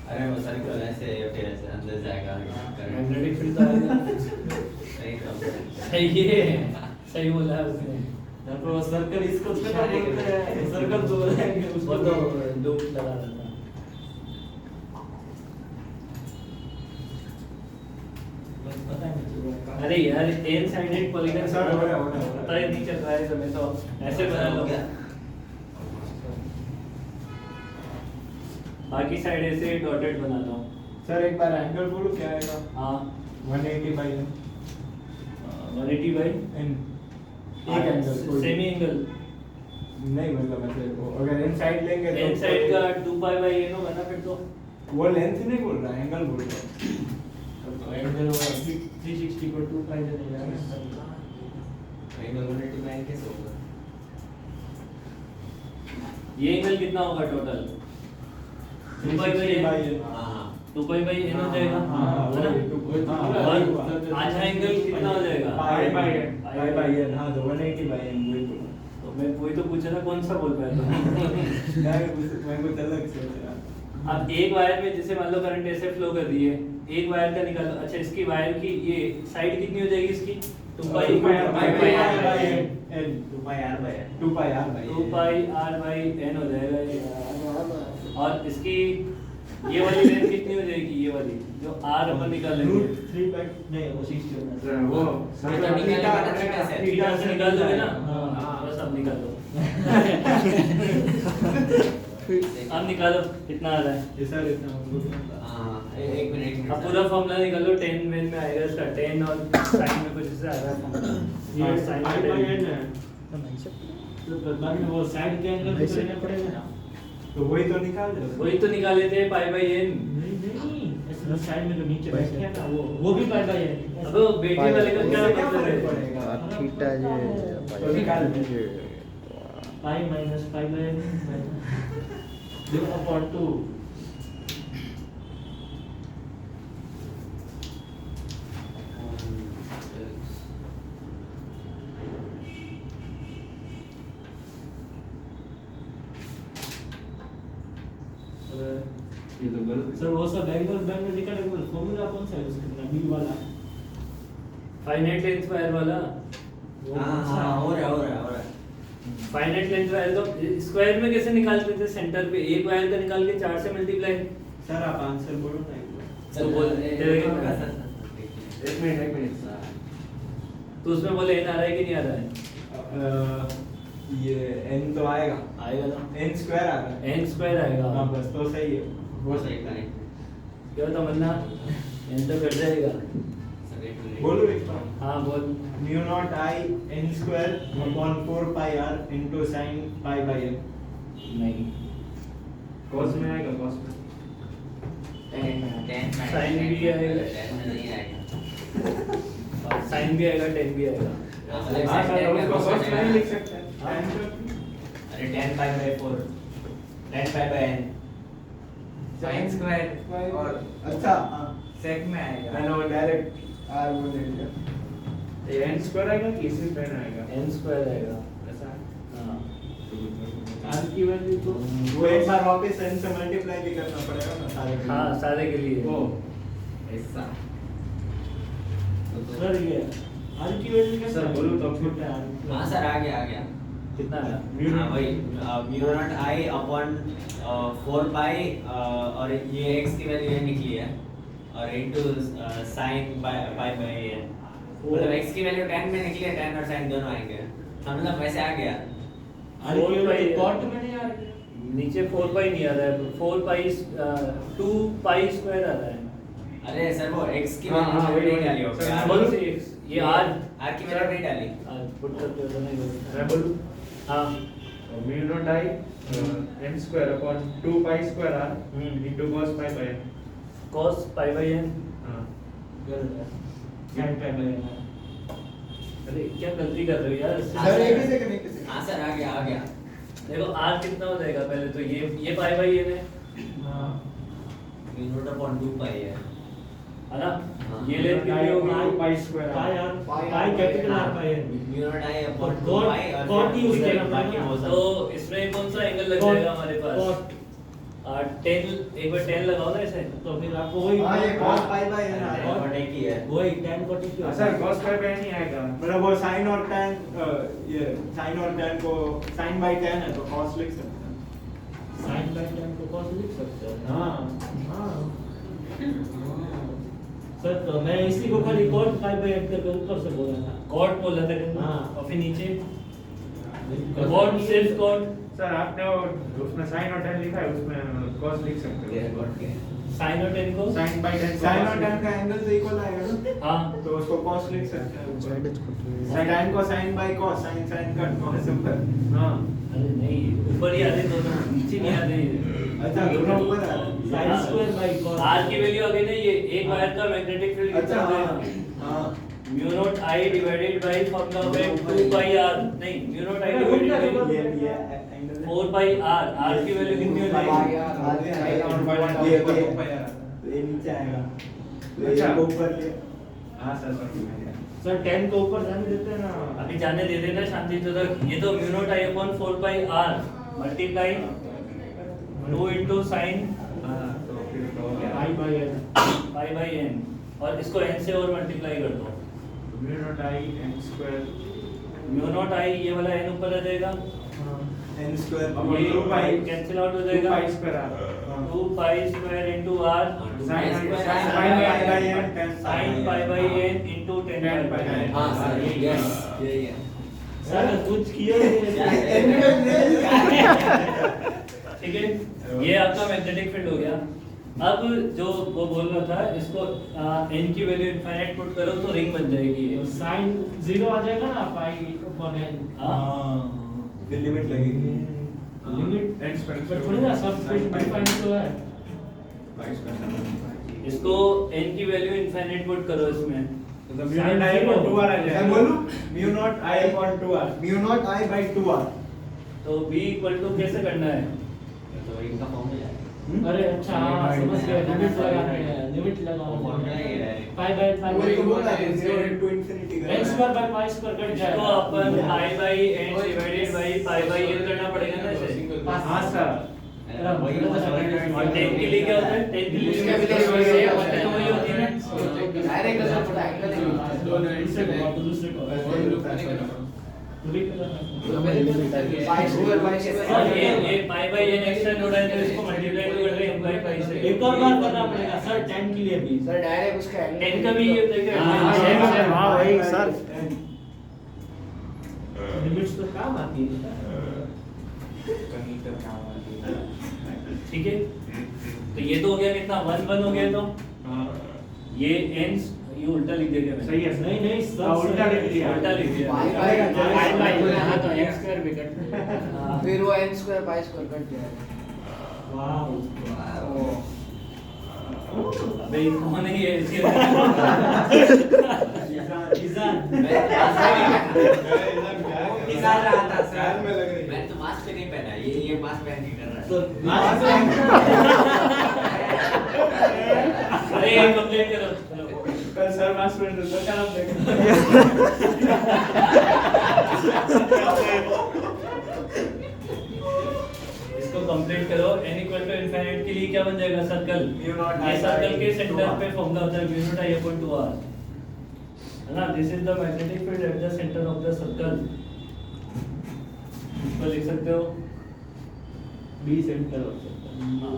Speaker 4: अरे वो सर्कल ऐसे फिर ऐसे अंदर जाएगा करंट
Speaker 1: मैग्नेटिक फील्ड तो आएगा।
Speaker 4: सही तो
Speaker 1: सही है, सही बोला है उसने।
Speaker 2: तो सर्कल इसको क्या बोलते हैं? सर्कल तो बोलेंगे
Speaker 1: वो
Speaker 2: उसको।
Speaker 1: तो लूप लगा रहा था।
Speaker 2: बस पता नहीं चल रहा है।
Speaker 1: अरे यार n साइडेड पॉलीगन
Speaker 6: सर, हो गया, हो गया।
Speaker 1: पता ही नहीं चल रहा है समय, तो ऐसे बना लो, बाकी साइड ऐसे डॉटेड बना लो।
Speaker 6: सर एक बार एंगल बोलो क्या आएगा।
Speaker 1: हाँ
Speaker 6: 180 by n
Speaker 1: 180 बाई
Speaker 6: n
Speaker 1: एक
Speaker 6: एंगल
Speaker 1: सेमी एंगल,
Speaker 6: नहीं मतलब ऐसे वो अगर n साइड लेंगे तो
Speaker 1: n साइड का 2 पाई बाई n होगा ना फिर तो।
Speaker 6: वो लेंथ नहीं बोल रहा एंगल बोल रहा है।
Speaker 2: तो एंगल 360 को 2 पाई दे देगा ना।
Speaker 4: एंगल 180 बाय कैसे होगा?
Speaker 1: ये एंगल कितना होगा total? 2 pi by
Speaker 6: 360 by
Speaker 1: n,
Speaker 6: n
Speaker 4: हां
Speaker 1: 2 पाई बाई n हो जाएगा,
Speaker 6: हाँ,
Speaker 1: है ना?
Speaker 6: वही।
Speaker 1: और आधा एंगल कितना हो जाएगा?
Speaker 6: पाई by n हाँ तो 180 by n वही तो।
Speaker 1: तो मैं वही तो पूछा था, कौन सा बोल पाया था?
Speaker 6: मैं कुछ अलग सोच रहा।
Speaker 1: अब एक वायर में जैसे मान लो करंट ऐसे फ्लो कर रही है, एक वायर का निकालो। अच्छा इसकी वायर की ये साइड कितनी हो जाएगी इसकी? 2 पाई
Speaker 5: n 2 pi r by
Speaker 1: n हो जाएगा ये। और इसकी ये वाली लेंथ कितनी हो जाएगी? ये वाली जो r अपन निकालेंगे,
Speaker 2: √3 बाय नहीं वो 60 होना चाहिए।
Speaker 6: वो
Speaker 4: तो निकालेगा ना थीटा से।
Speaker 1: थीटा से निकाल दोगे ना?
Speaker 2: हाँ।
Speaker 1: बस अब निकाल दो। अब निकालो कितना आ रहा है?
Speaker 5: ये सर इतना
Speaker 4: हाँ, एक मिनट
Speaker 1: अब पूरा फॉर्मूला निकालो। 10 वेन में आएगा इसका 10 और साइन में कुछ ऐसा आ रहा है फॉर्मूला।
Speaker 2: ये
Speaker 1: साइन
Speaker 2: पाई
Speaker 1: में
Speaker 2: बाय
Speaker 1: 10
Speaker 2: n है तो बाद में वो साइड के एंगल को लेना पड़ेगा ना।
Speaker 5: तो वही तो निकाल दो।
Speaker 1: वही तो निकाले थे पाई बाई n।
Speaker 2: नहीं ऐसे साइड में जो नीचे बैठ गया ना वो भी पाई बाय n।
Speaker 1: अब वो बेटी वाले का क्या
Speaker 5: क्या
Speaker 1: मतलब
Speaker 5: फर्क
Speaker 1: है?
Speaker 5: पड़ेगा?
Speaker 7: थीटा
Speaker 5: तो निकाल दो।
Speaker 2: Pi minus pi by n divide upon 2
Speaker 6: ये तो गलत
Speaker 2: सर वो सब बैंक में निकाले वो फॉर्मूला कौन सा यूज करना बी वाला
Speaker 1: फाइनाइट लेंथ वायर वाला।
Speaker 2: वो
Speaker 4: हाँ
Speaker 2: कौन सा
Speaker 4: हाँ हो रहा है
Speaker 1: फाइनाइट लेंथ वायर तो स्क्वायर में कैसे निकालते थे? सेंटर पे एक वायर का निकाल के 4 से मल्टीप्लाई।
Speaker 5: सर आप आंसर बोलो ना एक बार।
Speaker 1: तो बोल तेरे कितना है?
Speaker 6: एक मिनट
Speaker 1: तो उसमें बोले n आ रहा है कि नहीं आ रहा है?
Speaker 5: ये n तो आएगा,
Speaker 1: आएगा ना?
Speaker 5: n स्क्वायर आ रहा है।
Speaker 1: n स्क्वायर आएगा।
Speaker 5: हाँ बस तो सही है।
Speaker 4: वो सही करें
Speaker 1: क्या तमन्ना? n तो कट जाएगा।
Speaker 5: बोलो एक बार।
Speaker 1: हाँ बोल।
Speaker 5: Mu naught I n square upon 4 pi r into sin pi by n।
Speaker 1: नहीं
Speaker 6: कॉस में आएगा कॉस में
Speaker 1: साइन भी आएगा,
Speaker 4: नहीं आएगा
Speaker 1: साइन भी आएगा, 10 भी आएगा।
Speaker 5: हाँ सर उसको कॉस में नहीं लिख सकते हैं।
Speaker 1: हाँ।
Speaker 4: अरे 10 pi by 4 10 pi by n
Speaker 8: sine square और
Speaker 5: अच्छा हाँ
Speaker 8: सेक में आएगा।
Speaker 5: मैंने वो डायरेक्ट r वो ले लिया।
Speaker 6: ये n स्क्वायर आएगा कि इसी में आएगा
Speaker 1: n स्क्वायर आएगा।
Speaker 6: ऐसा
Speaker 1: हाँ
Speaker 2: r की वैल्यू तो
Speaker 5: वो एक बार वापस n से मल्टीप्लाई भी करना पड़ेगा ना सारे के लिए।
Speaker 1: हाँ सारे के लिए।
Speaker 2: ओ
Speaker 8: ऐसा
Speaker 2: सर ये r की वैल्यू कैसे
Speaker 6: सर, बोलो तो
Speaker 2: छोटा r
Speaker 4: हाँ सर आ गया
Speaker 1: कितना आया?
Speaker 4: हाँ वही म्यू नॉट आई अपॉन 4 पाई और ये x की वैल्यू ये निकली है और into sin pi by n मतलब x की वैल्यू 10 में निकली है, 10 और sin दोनों आएंगे हाँ मतलब वैसे आ गया
Speaker 2: r की वैल्यू कॉट में नहीं आ रही है।
Speaker 1: नीचे 4 पाई नहीं आ रहा है, 4 पाई 2 पाई स्क्वायर आ रहा है।
Speaker 4: अरे सर वो x की
Speaker 6: हाँ, हाँ,
Speaker 4: वैल्यू
Speaker 6: वही,
Speaker 4: नहीं डाली
Speaker 6: वही।
Speaker 4: होगी
Speaker 1: बोलो से ये r
Speaker 4: r की वैल्यू नहीं डाली
Speaker 1: पुट करते हो तो नहीं बोलते।
Speaker 6: मैं बोलूं
Speaker 1: हाँ
Speaker 6: mu naught I n square upon 2 pi square r into cos pi by n
Speaker 1: cos pi by n।
Speaker 6: हां
Speaker 2: गलत है sin पाई बाय n
Speaker 1: अरे क्या गलती कर रहे हो यार?
Speaker 5: सर एक ही सेकंड एक ही सेकंड।
Speaker 4: हाँ सर आ गया
Speaker 1: देखो r कितना हो जाएगा पहले तो ये पाई बाय n है,
Speaker 2: हां
Speaker 4: म्यू नॉट अपॉन 2 पाई है
Speaker 1: है ना?
Speaker 4: हाँ।
Speaker 1: ये लेंथ कितनी होगी?
Speaker 6: Pi square
Speaker 2: pi r pi capital r बाय n
Speaker 4: mu naught I upon 2
Speaker 2: Cot-
Speaker 4: pi और
Speaker 2: cot यूज
Speaker 4: फिर
Speaker 2: करना
Speaker 4: बाकी
Speaker 2: पड़ेगा।
Speaker 4: वो सब
Speaker 1: तो इसमें कौन सा एंगल लग जाएगा हमारे पास? 10 एक बार 10 लगाओ ना ऐसे।
Speaker 2: तो फिर आपको वही
Speaker 5: हाँ ये cos पाई बाय n आ रहा है।
Speaker 4: cot एक ही है
Speaker 2: वही tan cot की
Speaker 6: sir cos pi by n ही आएगा
Speaker 5: मतलब वो sin और tan ये sin और tan को sin by tan है तो cos लिख सकते हैं।
Speaker 2: sin बाय tan को cos लिख सकते हैं।
Speaker 5: हाँ
Speaker 2: हाँ सर तो मैं इसी को खाली cot पाई बाय n करके ऊपर से बोल रहा था।
Speaker 1: कॉट बोला था तुमने।
Speaker 2: हाँ।
Speaker 1: और फिर नीचे कॉट सिर्फ कॉट।
Speaker 6: सर आपने वो उसमें sin और tan लिखा है उसमें cos लिख सकते
Speaker 4: ये
Speaker 6: हो
Speaker 4: cot के
Speaker 1: साइन और टेन को।
Speaker 6: sin by tan
Speaker 5: sin और tan का एंगल तो इक्वल आएगा ना,
Speaker 1: हाँ
Speaker 5: तो उसको cos लिख सकते हैं ऊपर। tan को sin by cos sin sin cut cos simple.
Speaker 6: हां
Speaker 1: अरे नहीं ऊपर ही आते दोनों, नीचे नहीं आते।
Speaker 5: अच्छा दोनों ऊपर आ रहा है।
Speaker 2: sin square by cos
Speaker 1: r की वैल्यू आ गई ना, ये एक वायर का मैग्नेटिक फील्ड
Speaker 5: अच्छा
Speaker 1: कितना
Speaker 5: हाँ
Speaker 1: है?
Speaker 5: हाँ
Speaker 1: mu naught I divided by formula में 2 पाई r नहीं mu naught I divided by
Speaker 5: ये एंगल
Speaker 1: 4 पाई r। r की वैल्यू कितनी हो जाएगी?
Speaker 5: ये नीचे आएगा तो
Speaker 6: अच्छा।
Speaker 5: ये ऊपर ले।
Speaker 6: हां सर
Speaker 2: सर tan को ऊपर जाने देते हैं ना।
Speaker 1: अभी जाने दे देना शांति तो तक। ये तो mu naught I upon 4 pi r multiply 2 into sin
Speaker 2: by N
Speaker 1: pi by N, और इसको एन से और मल्टीप्लाई कर दो।
Speaker 5: Mu naught I N square
Speaker 1: mu naught I, ये वाला एन ऊपर आ जाएगा,
Speaker 5: एन स्क्वायर
Speaker 1: ये
Speaker 5: 2 पाई
Speaker 1: कैंसिल आउट हो जाएगा,
Speaker 5: 2 pi square R
Speaker 1: 2 pi square into R
Speaker 5: sin pi by N 10
Speaker 1: sin pi by N into 10 pi by N.
Speaker 4: हाँ sir, yes यही है।
Speaker 2: सर कुछ किया नहीं
Speaker 1: ठीक है, ये आपका मैग्नेटिक फील्ड हो गया। अब जो वो बोल रहा था, इसको n की वैल्यू इनफाइनाइट पुट करो तो रिंग बन जाएगी ये।
Speaker 2: साइन 0 आ जाएगा ना पाई अपॉन एन।
Speaker 1: हाँ,
Speaker 5: फिर लिमिट लगेगी
Speaker 2: लिमिट
Speaker 5: एन स्क्वायर
Speaker 2: पर थोड़ी ना सब कुछ डिफाइन तो है।
Speaker 5: पाई स्क्वायर
Speaker 1: इसको n की वैल्यू इनफाइनाइट पुट करो इसमें,
Speaker 5: तो mu naught I upon 2 R आ जाएगा। मैं बोलूं mu naught I upon 2 R, mu naught I by 2 R.
Speaker 1: तो b इक्वल टू कैसे करना है?
Speaker 4: तो इनका फॉर्मूला है।
Speaker 2: अरे अच्छा हाँ समझ गया, लिमिट लगाना है, लिमिट लगाओ
Speaker 4: फॉर्मूला ये है।
Speaker 2: पाई बाय पाई
Speaker 5: वही बोला है 0 into infinity
Speaker 2: n square by pi square cut
Speaker 1: इसको
Speaker 2: जाएगा।
Speaker 1: अपन i by n divided by pi by n करना पड़ेगा ना इसे।
Speaker 5: हां सर
Speaker 4: वही
Speaker 1: और 10 के लिए क्या होता है? 10 के लिए
Speaker 7: उसके भी
Speaker 1: वही
Speaker 7: लिए
Speaker 1: होता है, तो वही होती है ना।
Speaker 7: डायरेक्ट ऐसा पड़ा है
Speaker 2: दूसरे को
Speaker 7: पाई स्क्वायर
Speaker 1: और ये पाई बाई n एक्स्ट्रा जोड़ा है तो इसको मल्टीप्लाई तो कर रहे हैं पाई पाई से।
Speaker 2: एक और बार करना पड़ेगा सर 10 के लिए भी।
Speaker 7: सर डायरेक्ट उसका
Speaker 1: 10 का भी ये होता है क्या?
Speaker 2: हाँ वही सर लिमिट्स तो काम आती है।
Speaker 5: कहीं तक काम आती है।
Speaker 1: ठीक है, तो ये तो हो गया कितना 1 1 हो गया। तो
Speaker 5: हां
Speaker 1: ये n ये उल्टा लिख दिया क्या मैंने?
Speaker 5: सही है
Speaker 2: नहीं नहीं सब
Speaker 5: उल्टा लिख दिया।
Speaker 1: उल्टा लिख दिया।
Speaker 7: पाई बाई
Speaker 3: यहाँ तो x स्क्वायर भी कट
Speaker 7: फिर वो n square pi square cut जाएगा।
Speaker 2: वाह
Speaker 1: अबे ये कौन है ये इसके
Speaker 2: इजान
Speaker 4: निकाल रहा था
Speaker 5: ख्याल
Speaker 4: सर।
Speaker 5: में लग रही है।
Speaker 4: मैंने तो मास्क नहीं पहना, ये मास्क पहन के कर रहा है।
Speaker 2: तो
Speaker 1: अरे ये कंप्लीट करो चलो।
Speaker 5: कल सर मास्टर ने तो क्या नाम देखा
Speaker 1: इसको कंप्लीट करो। n इक्वल टू इनफिनिट के लिए क्या बन जाएगा? सर्कल।
Speaker 5: Mu naught
Speaker 1: ये
Speaker 5: I
Speaker 1: सर्कल के
Speaker 5: by
Speaker 1: सेंटर
Speaker 5: 2R.
Speaker 1: पे फॉर्मूला होता है mu naught I upon 2r, है ना। This is the magnetic field at the centre of the circle. इसको लिख सकते हो।
Speaker 2: बी सेंटर हो सकता है।
Speaker 1: हाँ,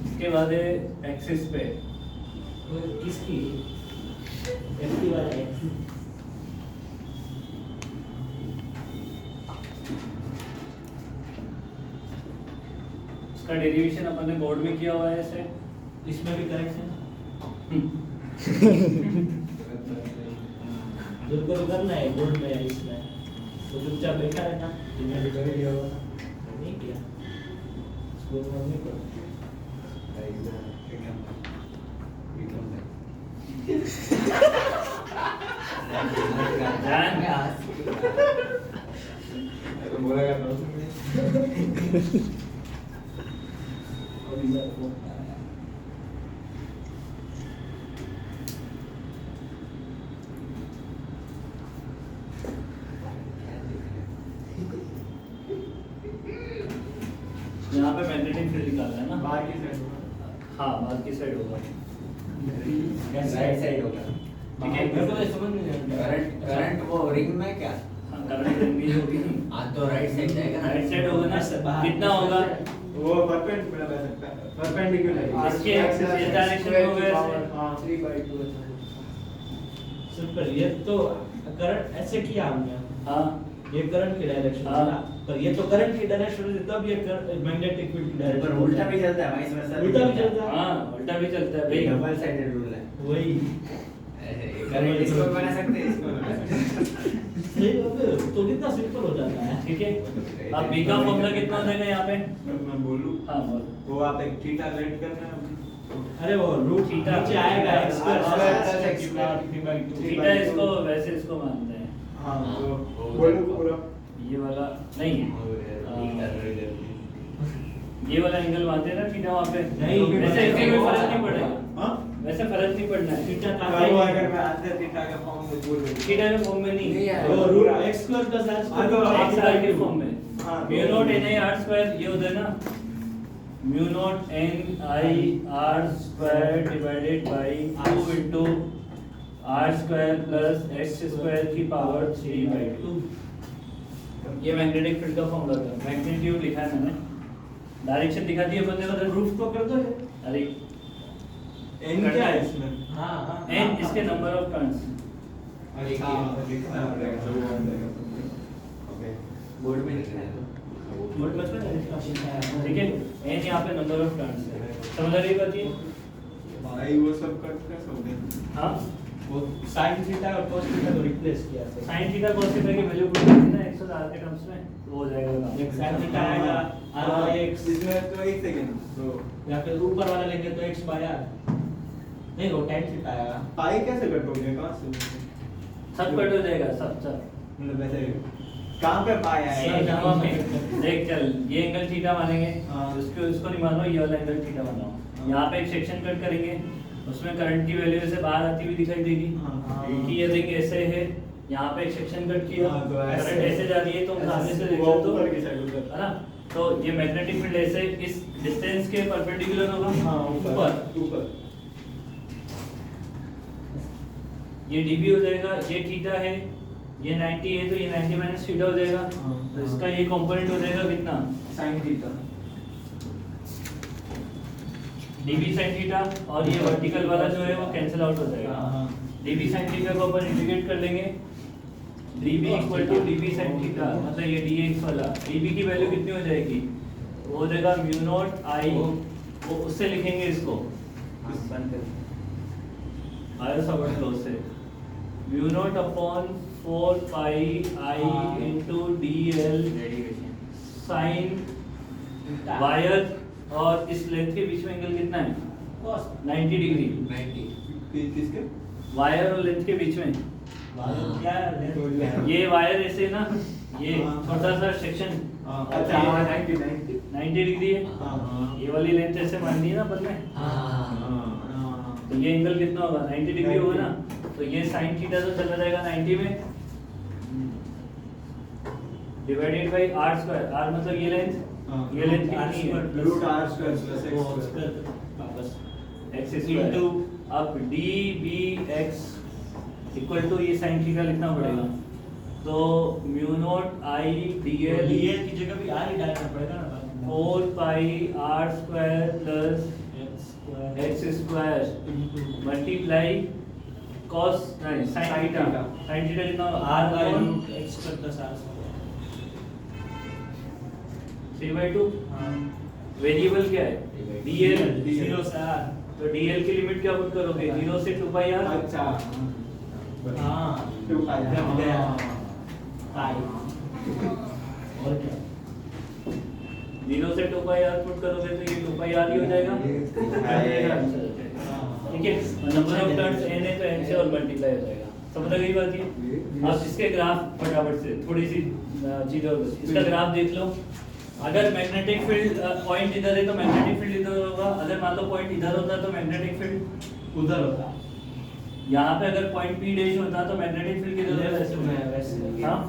Speaker 1: इसके बाद है एक्सिस पे।
Speaker 2: किसकी एफटी वाला है।
Speaker 1: इसका डेरिवेशन अपन ने बोर्ड में किया हुआ है ऐसे।
Speaker 2: इसमें भी करेक्शन बिल्कुल करना है बोर्ड में इसमें तो चुपचाप बैठा रहना जिन्हें भी कर लिया होगा नहीं किया स्कूल में नहीं कर
Speaker 5: तो बोलेगा तो
Speaker 2: और इधर को
Speaker 1: यहाँ पे मैग्नेटिक फील्ड निकालना है ना।
Speaker 5: बाहर की साइड होगा।
Speaker 1: हाँ, बाहर की साइड होगा।
Speaker 4: राइट साइड होगा।
Speaker 1: ठीक है,
Speaker 2: मेरे को तो समझ नहीं आता
Speaker 4: करंट करंट वो रिंग में क्या?
Speaker 1: हाँ, करंट भी होगी।
Speaker 4: हाँ तो राइट साइड जाएगा ना।
Speaker 1: राइट साइड होगा ना। कितना होगा?
Speaker 5: वो परपेंडिकुलर है सकता है। परपेंडिकुलर
Speaker 1: इसके इस डायरेक्शन में होगा ऐसे।
Speaker 5: हां
Speaker 7: 3/2
Speaker 2: सिंपल ये तो करंट ऐसे किया हमने
Speaker 1: हाँ,
Speaker 2: ये करंट की डायरेक्शन
Speaker 1: हाँ।
Speaker 2: है ना पर ये तो करंट की डायरेक्शन है तब ये मैग्नेटिक फील्ड की डायरेक्शन
Speaker 4: पर उल्टा भी चलता है, वाइस वर्सा
Speaker 2: उल्टा भी चलता है
Speaker 1: हाँ, उल्टा भी चलता है भाई।
Speaker 4: डबल साइडेड रूल है।
Speaker 2: वही
Speaker 4: करंट इसको भी बना सकते हैं, इसको भी बना सकते हैं।
Speaker 2: सही बात है तो कितना सिंपल हो जाता है
Speaker 1: ठीक है, अब बी का फॉर्मूला कितना हो जाएगा यहाँ पे?
Speaker 5: मैं बोलूं
Speaker 1: हाँ, बोल।
Speaker 5: वो आप एक थीटा लेट करना है
Speaker 2: अरे वो रूट
Speaker 1: थीटा
Speaker 2: नीचे आएगा x
Speaker 7: R square plus x square
Speaker 2: 3/2
Speaker 1: theta इसको वैसे इसको मानते हैं।
Speaker 5: हाँ तो बोलो पूरा
Speaker 1: ये वाला नहीं ये वाला एंगल मानते हैं ना थीटा वहाँ पे।
Speaker 2: नहीं,
Speaker 1: वैसे इससे कोई फर्क नहीं
Speaker 5: हाँ?
Speaker 1: पड़ेगा, वैसे फर्क नहीं पड़ना है।
Speaker 2: थीटा का
Speaker 5: करो अगर मैं आधे थीटा के फॉर्म में बोल दूँ
Speaker 1: थीटा के फॉर्म में नहीं,
Speaker 2: वो root x square plus r
Speaker 5: हाँ, तो
Speaker 2: स्क्वायर
Speaker 1: x स्क्वायर के फॉर्म में
Speaker 5: हाँ, तो-
Speaker 1: mu naught n i r square ये होता है ना, mu naught n i r square divided by 2 into r square plus x square की पावर 3/2। ये मैग्नेटिक फील्ड का फॉर्मूला था, मैग्नीट्यूड लिखा है मैंने, डायरेक्शन दिखा दी है बंदे को,
Speaker 2: प्रूफ तो कर दो ये।
Speaker 1: अरे
Speaker 5: n क्या है इसमें?
Speaker 2: हां हां
Speaker 1: n इसके नंबर ऑफ टर्न्स
Speaker 4: बोर्ड में लिखना है
Speaker 2: बोर्ड में तो
Speaker 1: ठीक है, n यहाँ पे नंबर ऑफ टर्न्स है, समझ रही बात ये?
Speaker 5: भाई वो सब कट कर सकते हैं।
Speaker 1: हाँ
Speaker 2: वो sin थीटा और cos थीटा को रिप्लेस किया था।
Speaker 1: sin थीटा cos थीटा की वैल्यू पुट करनी ना 180 के टर्म्स में, तो हो जाएगा काम।
Speaker 2: एक sin थीटा आएगा r by x,
Speaker 5: इसमें तो एक सेकंड तो
Speaker 2: या फिर ऊपर वाला लेंगे तो x by r, नहीं वो tan थीटा आएगा।
Speaker 5: पाई कैसे कटोगे कहाँ से?
Speaker 1: सब कट हो जाएगा, सब
Speaker 5: मतलब वैसे कहाँ पे पाई
Speaker 1: ये
Speaker 5: आएगा?
Speaker 1: जहाँ में देख चल, ये एंगल थीटा मानेंगे,
Speaker 5: हाँ।
Speaker 1: उसको नहीं मानो, ये वाला एंगल थीटा मानो। यहाँ पे एक सेक्शन कट करेंगे, उसमें करंट की वैल्यू ऐसे बाहर आती हुई दिखाई देगी
Speaker 5: हाँ।
Speaker 1: कि ये देख ऐसे है, यहाँ पे एक सेक्शन कट किया,
Speaker 5: हाँ, तो ऐसे-
Speaker 1: करंट ऐसे जा रही है, तो सामने से देखो
Speaker 5: वो
Speaker 1: तो
Speaker 5: ऊपर की साइड उधर।
Speaker 1: है ना, तो ये मैग्नेटिक फील्ड ऐसे इस डिस्टेंस के परपेंडिकुलर होगा,
Speaker 5: हाँ
Speaker 1: ऊपर
Speaker 5: ऊपर
Speaker 1: ये dB हो जाएगा, ये थीटा है, ये 90 है, तो ये 90 माइनस थीटा हो जाएगा,
Speaker 5: हाँ।
Speaker 1: तो इसका ये कंपोनेंट हो जाएगा कितना,
Speaker 5: sine theta.
Speaker 1: dB sin theta, और ये वर्टिकल वाला जो है वो कैंसिल आउट हो जाएगा।
Speaker 5: हाँ।
Speaker 1: dB sin थीटा को अपन इंटीग्रेट कर लेंगे, dB equal to dB sin theta, मतलब ये dx वाला, dB की वैल्यू कितनी हो जाएगी, वो हो जाएगा म्यू नॉट i, वो उससे लिखेंगे इसको, आया समझ लो उससे, mu naught upon 4 pi i into dl sin wire और इस लेंथ के बीच में एंगल कितना है,
Speaker 2: cos
Speaker 1: 90 डिग्री,
Speaker 4: 90
Speaker 5: किसके?
Speaker 1: वायर और लेंथ के बीच में।
Speaker 2: क्या है?
Speaker 1: ये वायर ऐसे ना, ये
Speaker 5: हाँ।
Speaker 1: छोटा सा सेक्शन
Speaker 5: अच्छा हाँ 90
Speaker 1: 90 डिग्री है,
Speaker 5: हाँ।
Speaker 1: ये वाली लेंथ ऐसे माननी है ना अपन ने,
Speaker 5: हाँ।
Speaker 1: तो ये एंगल कितना होगा, 90 डिग्री होगा ना, तो ये sin थीटा तो चला जाएगा 90 में, divided by r square, r मतलब ये लेंथ,
Speaker 5: हाँ।
Speaker 1: ये लेंथ
Speaker 2: R
Speaker 1: कितनी
Speaker 2: स्क्वायर
Speaker 1: है,
Speaker 2: plus
Speaker 5: root r square plus
Speaker 2: वो
Speaker 5: x स्क्वायर।
Speaker 2: स्क्वायर बस
Speaker 1: x स्क्वायर
Speaker 2: Into
Speaker 1: अब dbx इक्वल टू ये sin थीटा लिखना पड़ेगा, तो mu naught i dl
Speaker 2: dl की जगह भी r ही डालना पड़ेगा ना बाद में।
Speaker 1: 4 pi r square plus x square multiply cos नहीं sin थीटा, sin थीटा कितना होगा,
Speaker 2: r by
Speaker 1: r
Speaker 2: root x square plus r square।
Speaker 1: 3/2,
Speaker 2: हाँ
Speaker 1: वेरिएबल क्या है dl,
Speaker 2: 0 से r।
Speaker 1: तो dl की लिमिट क्या पुट करोगे, 0 से 2 पाई r,
Speaker 5: अच्छा
Speaker 2: हाँ
Speaker 5: 2 पाई
Speaker 2: जब गया
Speaker 5: हाँ।
Speaker 2: और क्या
Speaker 1: 0 से 2 पाई r पुट करोगे तो ये 2 पाई r ही हो जाएगा, ठीक है, नंबर ऑफ टर्न्स n है तो n से और मल्टीप्लाई हो जाएगा, समझ गई बात ये। अब इसके ग्राफ फटाफट से थोड़ी सी चीज और बस, इसका ग्राफ देख लो, अगर मैग्नेटिक फील्ड पॉइंट इधर है तो मैग्नेटिक फील्ड इधर होगा, अगर मान लो पॉइंट इधर होता तो मैग्नेटिक फील्ड
Speaker 2: उधर होता
Speaker 1: यहाँ पे अगर पॉइंट P डैश होता तो मैग्नेटिक फील्ड किधर होता,
Speaker 2: वैसे
Speaker 1: हाँ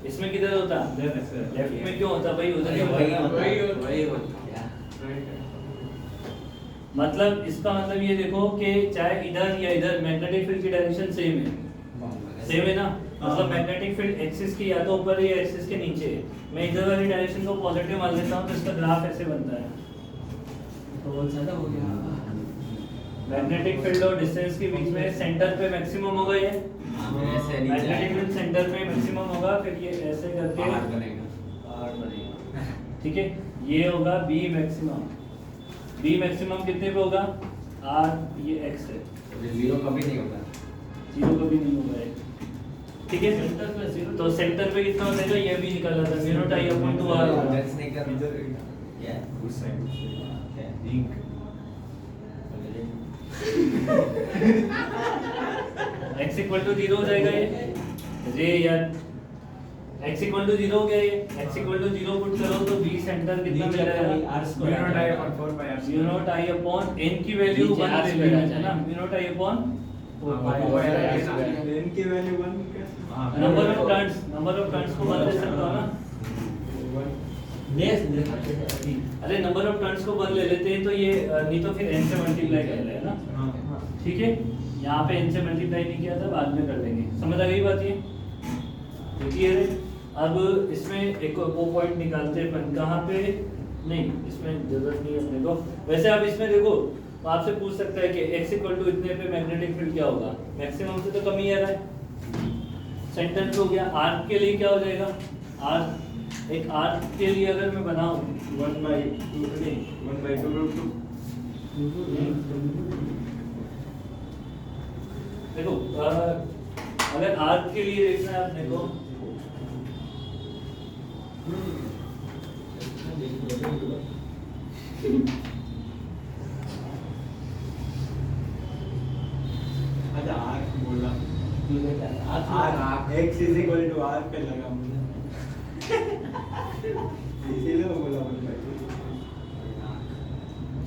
Speaker 1: इसमें किधर होता, लेफ्ट में क्यों होता भाई, उधर ही होता।
Speaker 8: वही होता
Speaker 1: मतलब इसका मतलब ये देखो कि चाहे इधर या इधर मैग्नेटिक फील्ड की डायरेक्शन सेम है ना, मतलब मैग्नेटिक फील्ड एक्सिस की या तो ऊपर है या एक्सिस के नीचे है, मैं इधर वाली डायरेक्शन को पॉजिटिव मान लेता हूँ तो इसका ग्राफ ऐसे बनता है,
Speaker 2: तो बहुत ज्यादा हो गया।
Speaker 1: मैग्नेटिक फील्ड और डिस्टेंस के बीच में सेंटर पे मैक्सिमम होगा, ये
Speaker 8: ऐसे नीचे
Speaker 1: मैग्नेटिक फील्ड सेंटर पे मैक्सिमम होगा, फिर ये ऐसे करके
Speaker 8: बाहर बनेगा
Speaker 1: R बनेगा, ठीक है, ये होगा B मैक्सिमम, B मैक्सिमम कितने पे होगा, R ये X है,
Speaker 8: जीरो कभी नहीं होगा
Speaker 1: 0 कभी नहीं होगा ये, ठीक है,
Speaker 2: सेंटर पे 0
Speaker 1: तो सेंटर पे कितना हो जाएगा, ये भी निकाला था 0 टाई अपॉन 2 R होगा,
Speaker 8: जज नहीं कर
Speaker 4: क्या
Speaker 5: उस साइड
Speaker 4: क्या
Speaker 5: लिंक
Speaker 1: x इक्वल टू 0 हो जाएगा ये यार x इक्वल टू 0 हो गया ये x इक्वल टू 0 पुट करो तो b सेंटर कितना मिल जाएगा
Speaker 5: mu naught I upon 4 pi
Speaker 1: mu naught I upon n की वैल्यू 1 ले लेना है ना mu naught I upon
Speaker 5: n की वैल्यू 1 कैसे
Speaker 1: नंबर ऑफ टर्न्स को बदल सकते हो ना अरे नंबर ऑफ टर्न्स को बदल ले लेते हैं तो ये नहीं तो फिर n से मल्टीप्लाई कर लेगा ना ठीक है यहाँ पे n से मल्टीप्लाई नहीं किया था बाद में कर देंगे समझ आ गई बात ये देखिए अब इसमें एक वो पॉइंट निकालते हैं अपन कहाँ पे नहीं इसमें जरूरत नहीं है अपने को वैसे आप इसमें देखो तो आपसे पूछ सकता है कि x इक्वल टू इतने पे मैग्नेटिक फील्ड क्या होगा मैक्सिमम से तो कम ही आ रहा है सेंटर हो गया आर्क के लिए क्या हो जाएगा आर्क एक आर्क के लिए अगर मैं बनाऊं
Speaker 5: 1/2 रूट 2
Speaker 1: देखो अगर आर्क के लिए देखना है अपने को
Speaker 5: अच्छा आर्क बोला arc x is equal to r पे लगा मुझे इसीलिए वो बोला 1/2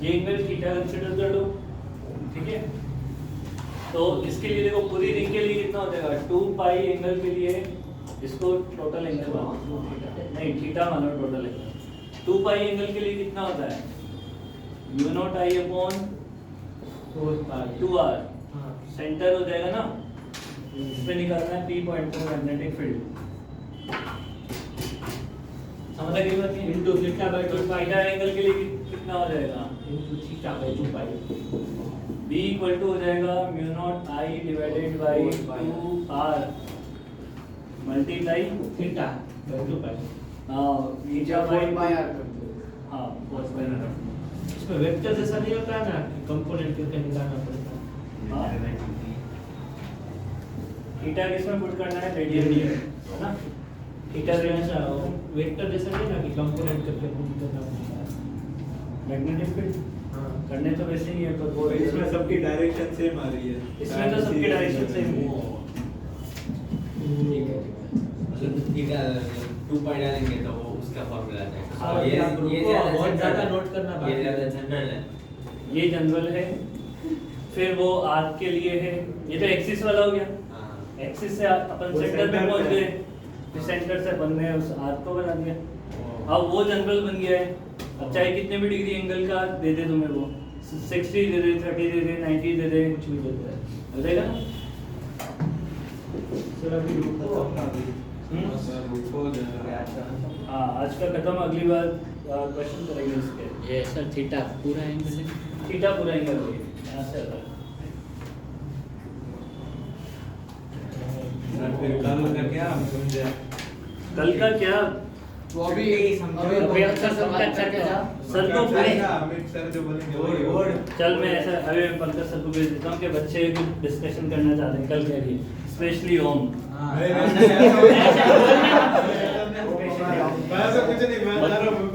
Speaker 1: ये एंगल थीटा कंसीडर कर लो ठीक है तो इसके लिए देखो पूरी रिंग के लिए कितना हो जाएगा 2 पाई एंगल के लिए इसको टोटल एंगल मानो नहीं थीटा मानो टोटल एंगल 2 पाई एंगल के लिए कितना होता है mu naught I upon 2r centre हो जाएगा ना इसमें निकालना है p पॉइंट पर मैग्नेटिक फील्ड समझ आ गई बात ये
Speaker 2: into theta by 2 pi
Speaker 1: theta angle के लिए कितना हो जाएगा
Speaker 2: into theta by 2 pi
Speaker 1: b equal to हो जाएगा mu naught i divided by 2r multiply
Speaker 2: theta by 2 pi
Speaker 1: हां थीटा बाय
Speaker 7: r
Speaker 1: हां cos बाय r
Speaker 2: इसमें वेक्टर जैसा नहीं होता है ना कंपोनेंट करके निकालना पड़ता है
Speaker 1: हां थीटा किसमें पुट करना है रेडियन में है ना थीटा
Speaker 2: ऐसा वेक्टर जैसा नहीं ना कि कंपोनेंट करके पुट करना पड़ता है
Speaker 1: मैग्नेटिक फील्ड
Speaker 2: हां
Speaker 1: करने तो वैसे ही है पर वो
Speaker 5: इसमें सबकी डायरेक्शन सेम आ रही है
Speaker 1: इसमें तो सबकी डायरेक्शन सेम है
Speaker 4: मतलब थीटा 2 पाई डालेंगे तो वो उसका फॉर्मूला आता है
Speaker 2: हाँ,
Speaker 4: और ये
Speaker 2: बहुत ज्यादा नोट करना बाकी
Speaker 4: ये
Speaker 2: है।
Speaker 4: ज्यादा जनरल है
Speaker 1: ये जनरल है फिर वो आर्क के लिए है ये तो एक्सिस वाला हो गया
Speaker 4: हां
Speaker 1: एक्सिस से अपन
Speaker 5: वो
Speaker 1: सेंटर पे
Speaker 5: center
Speaker 1: पहुंच
Speaker 5: पे
Speaker 1: गए फिर सेंटर से अपन ने उस आर्क को बना दिया अब वो जनरल बन गया है अब चाहे कितने भी डिग्री एंगल का दे दे तुम्हें वो 60 दे दे 30 दे दे 90 दे दे
Speaker 2: कुछ भी देता है
Speaker 1: हो जाएगा ना
Speaker 2: सर अभी रुको
Speaker 1: हाँ आज का खत्म अगली बार क्वेश्चन करेंगे इसके
Speaker 3: ये सर थीटा पूरा एंगल है
Speaker 1: थीटा पूरा एंगल है यहाँ से आता है
Speaker 5: फिर कल का क्या हम समझे
Speaker 1: कल का क्या
Speaker 7: तो अभी
Speaker 3: अभी अक्सर पंकज सर के साथ
Speaker 1: सर को पूरे
Speaker 5: अमित सर जो बोलेंगे
Speaker 1: चल मैं ऐसा अभी मैं पंकज सर को भेज देता हूँ कि बच्चे कुछ डिस्कशन करना चाहते हैं कल के लिए स्पेशली होम
Speaker 5: मैं तो कुछ नहीं मैं जा रहा हूँ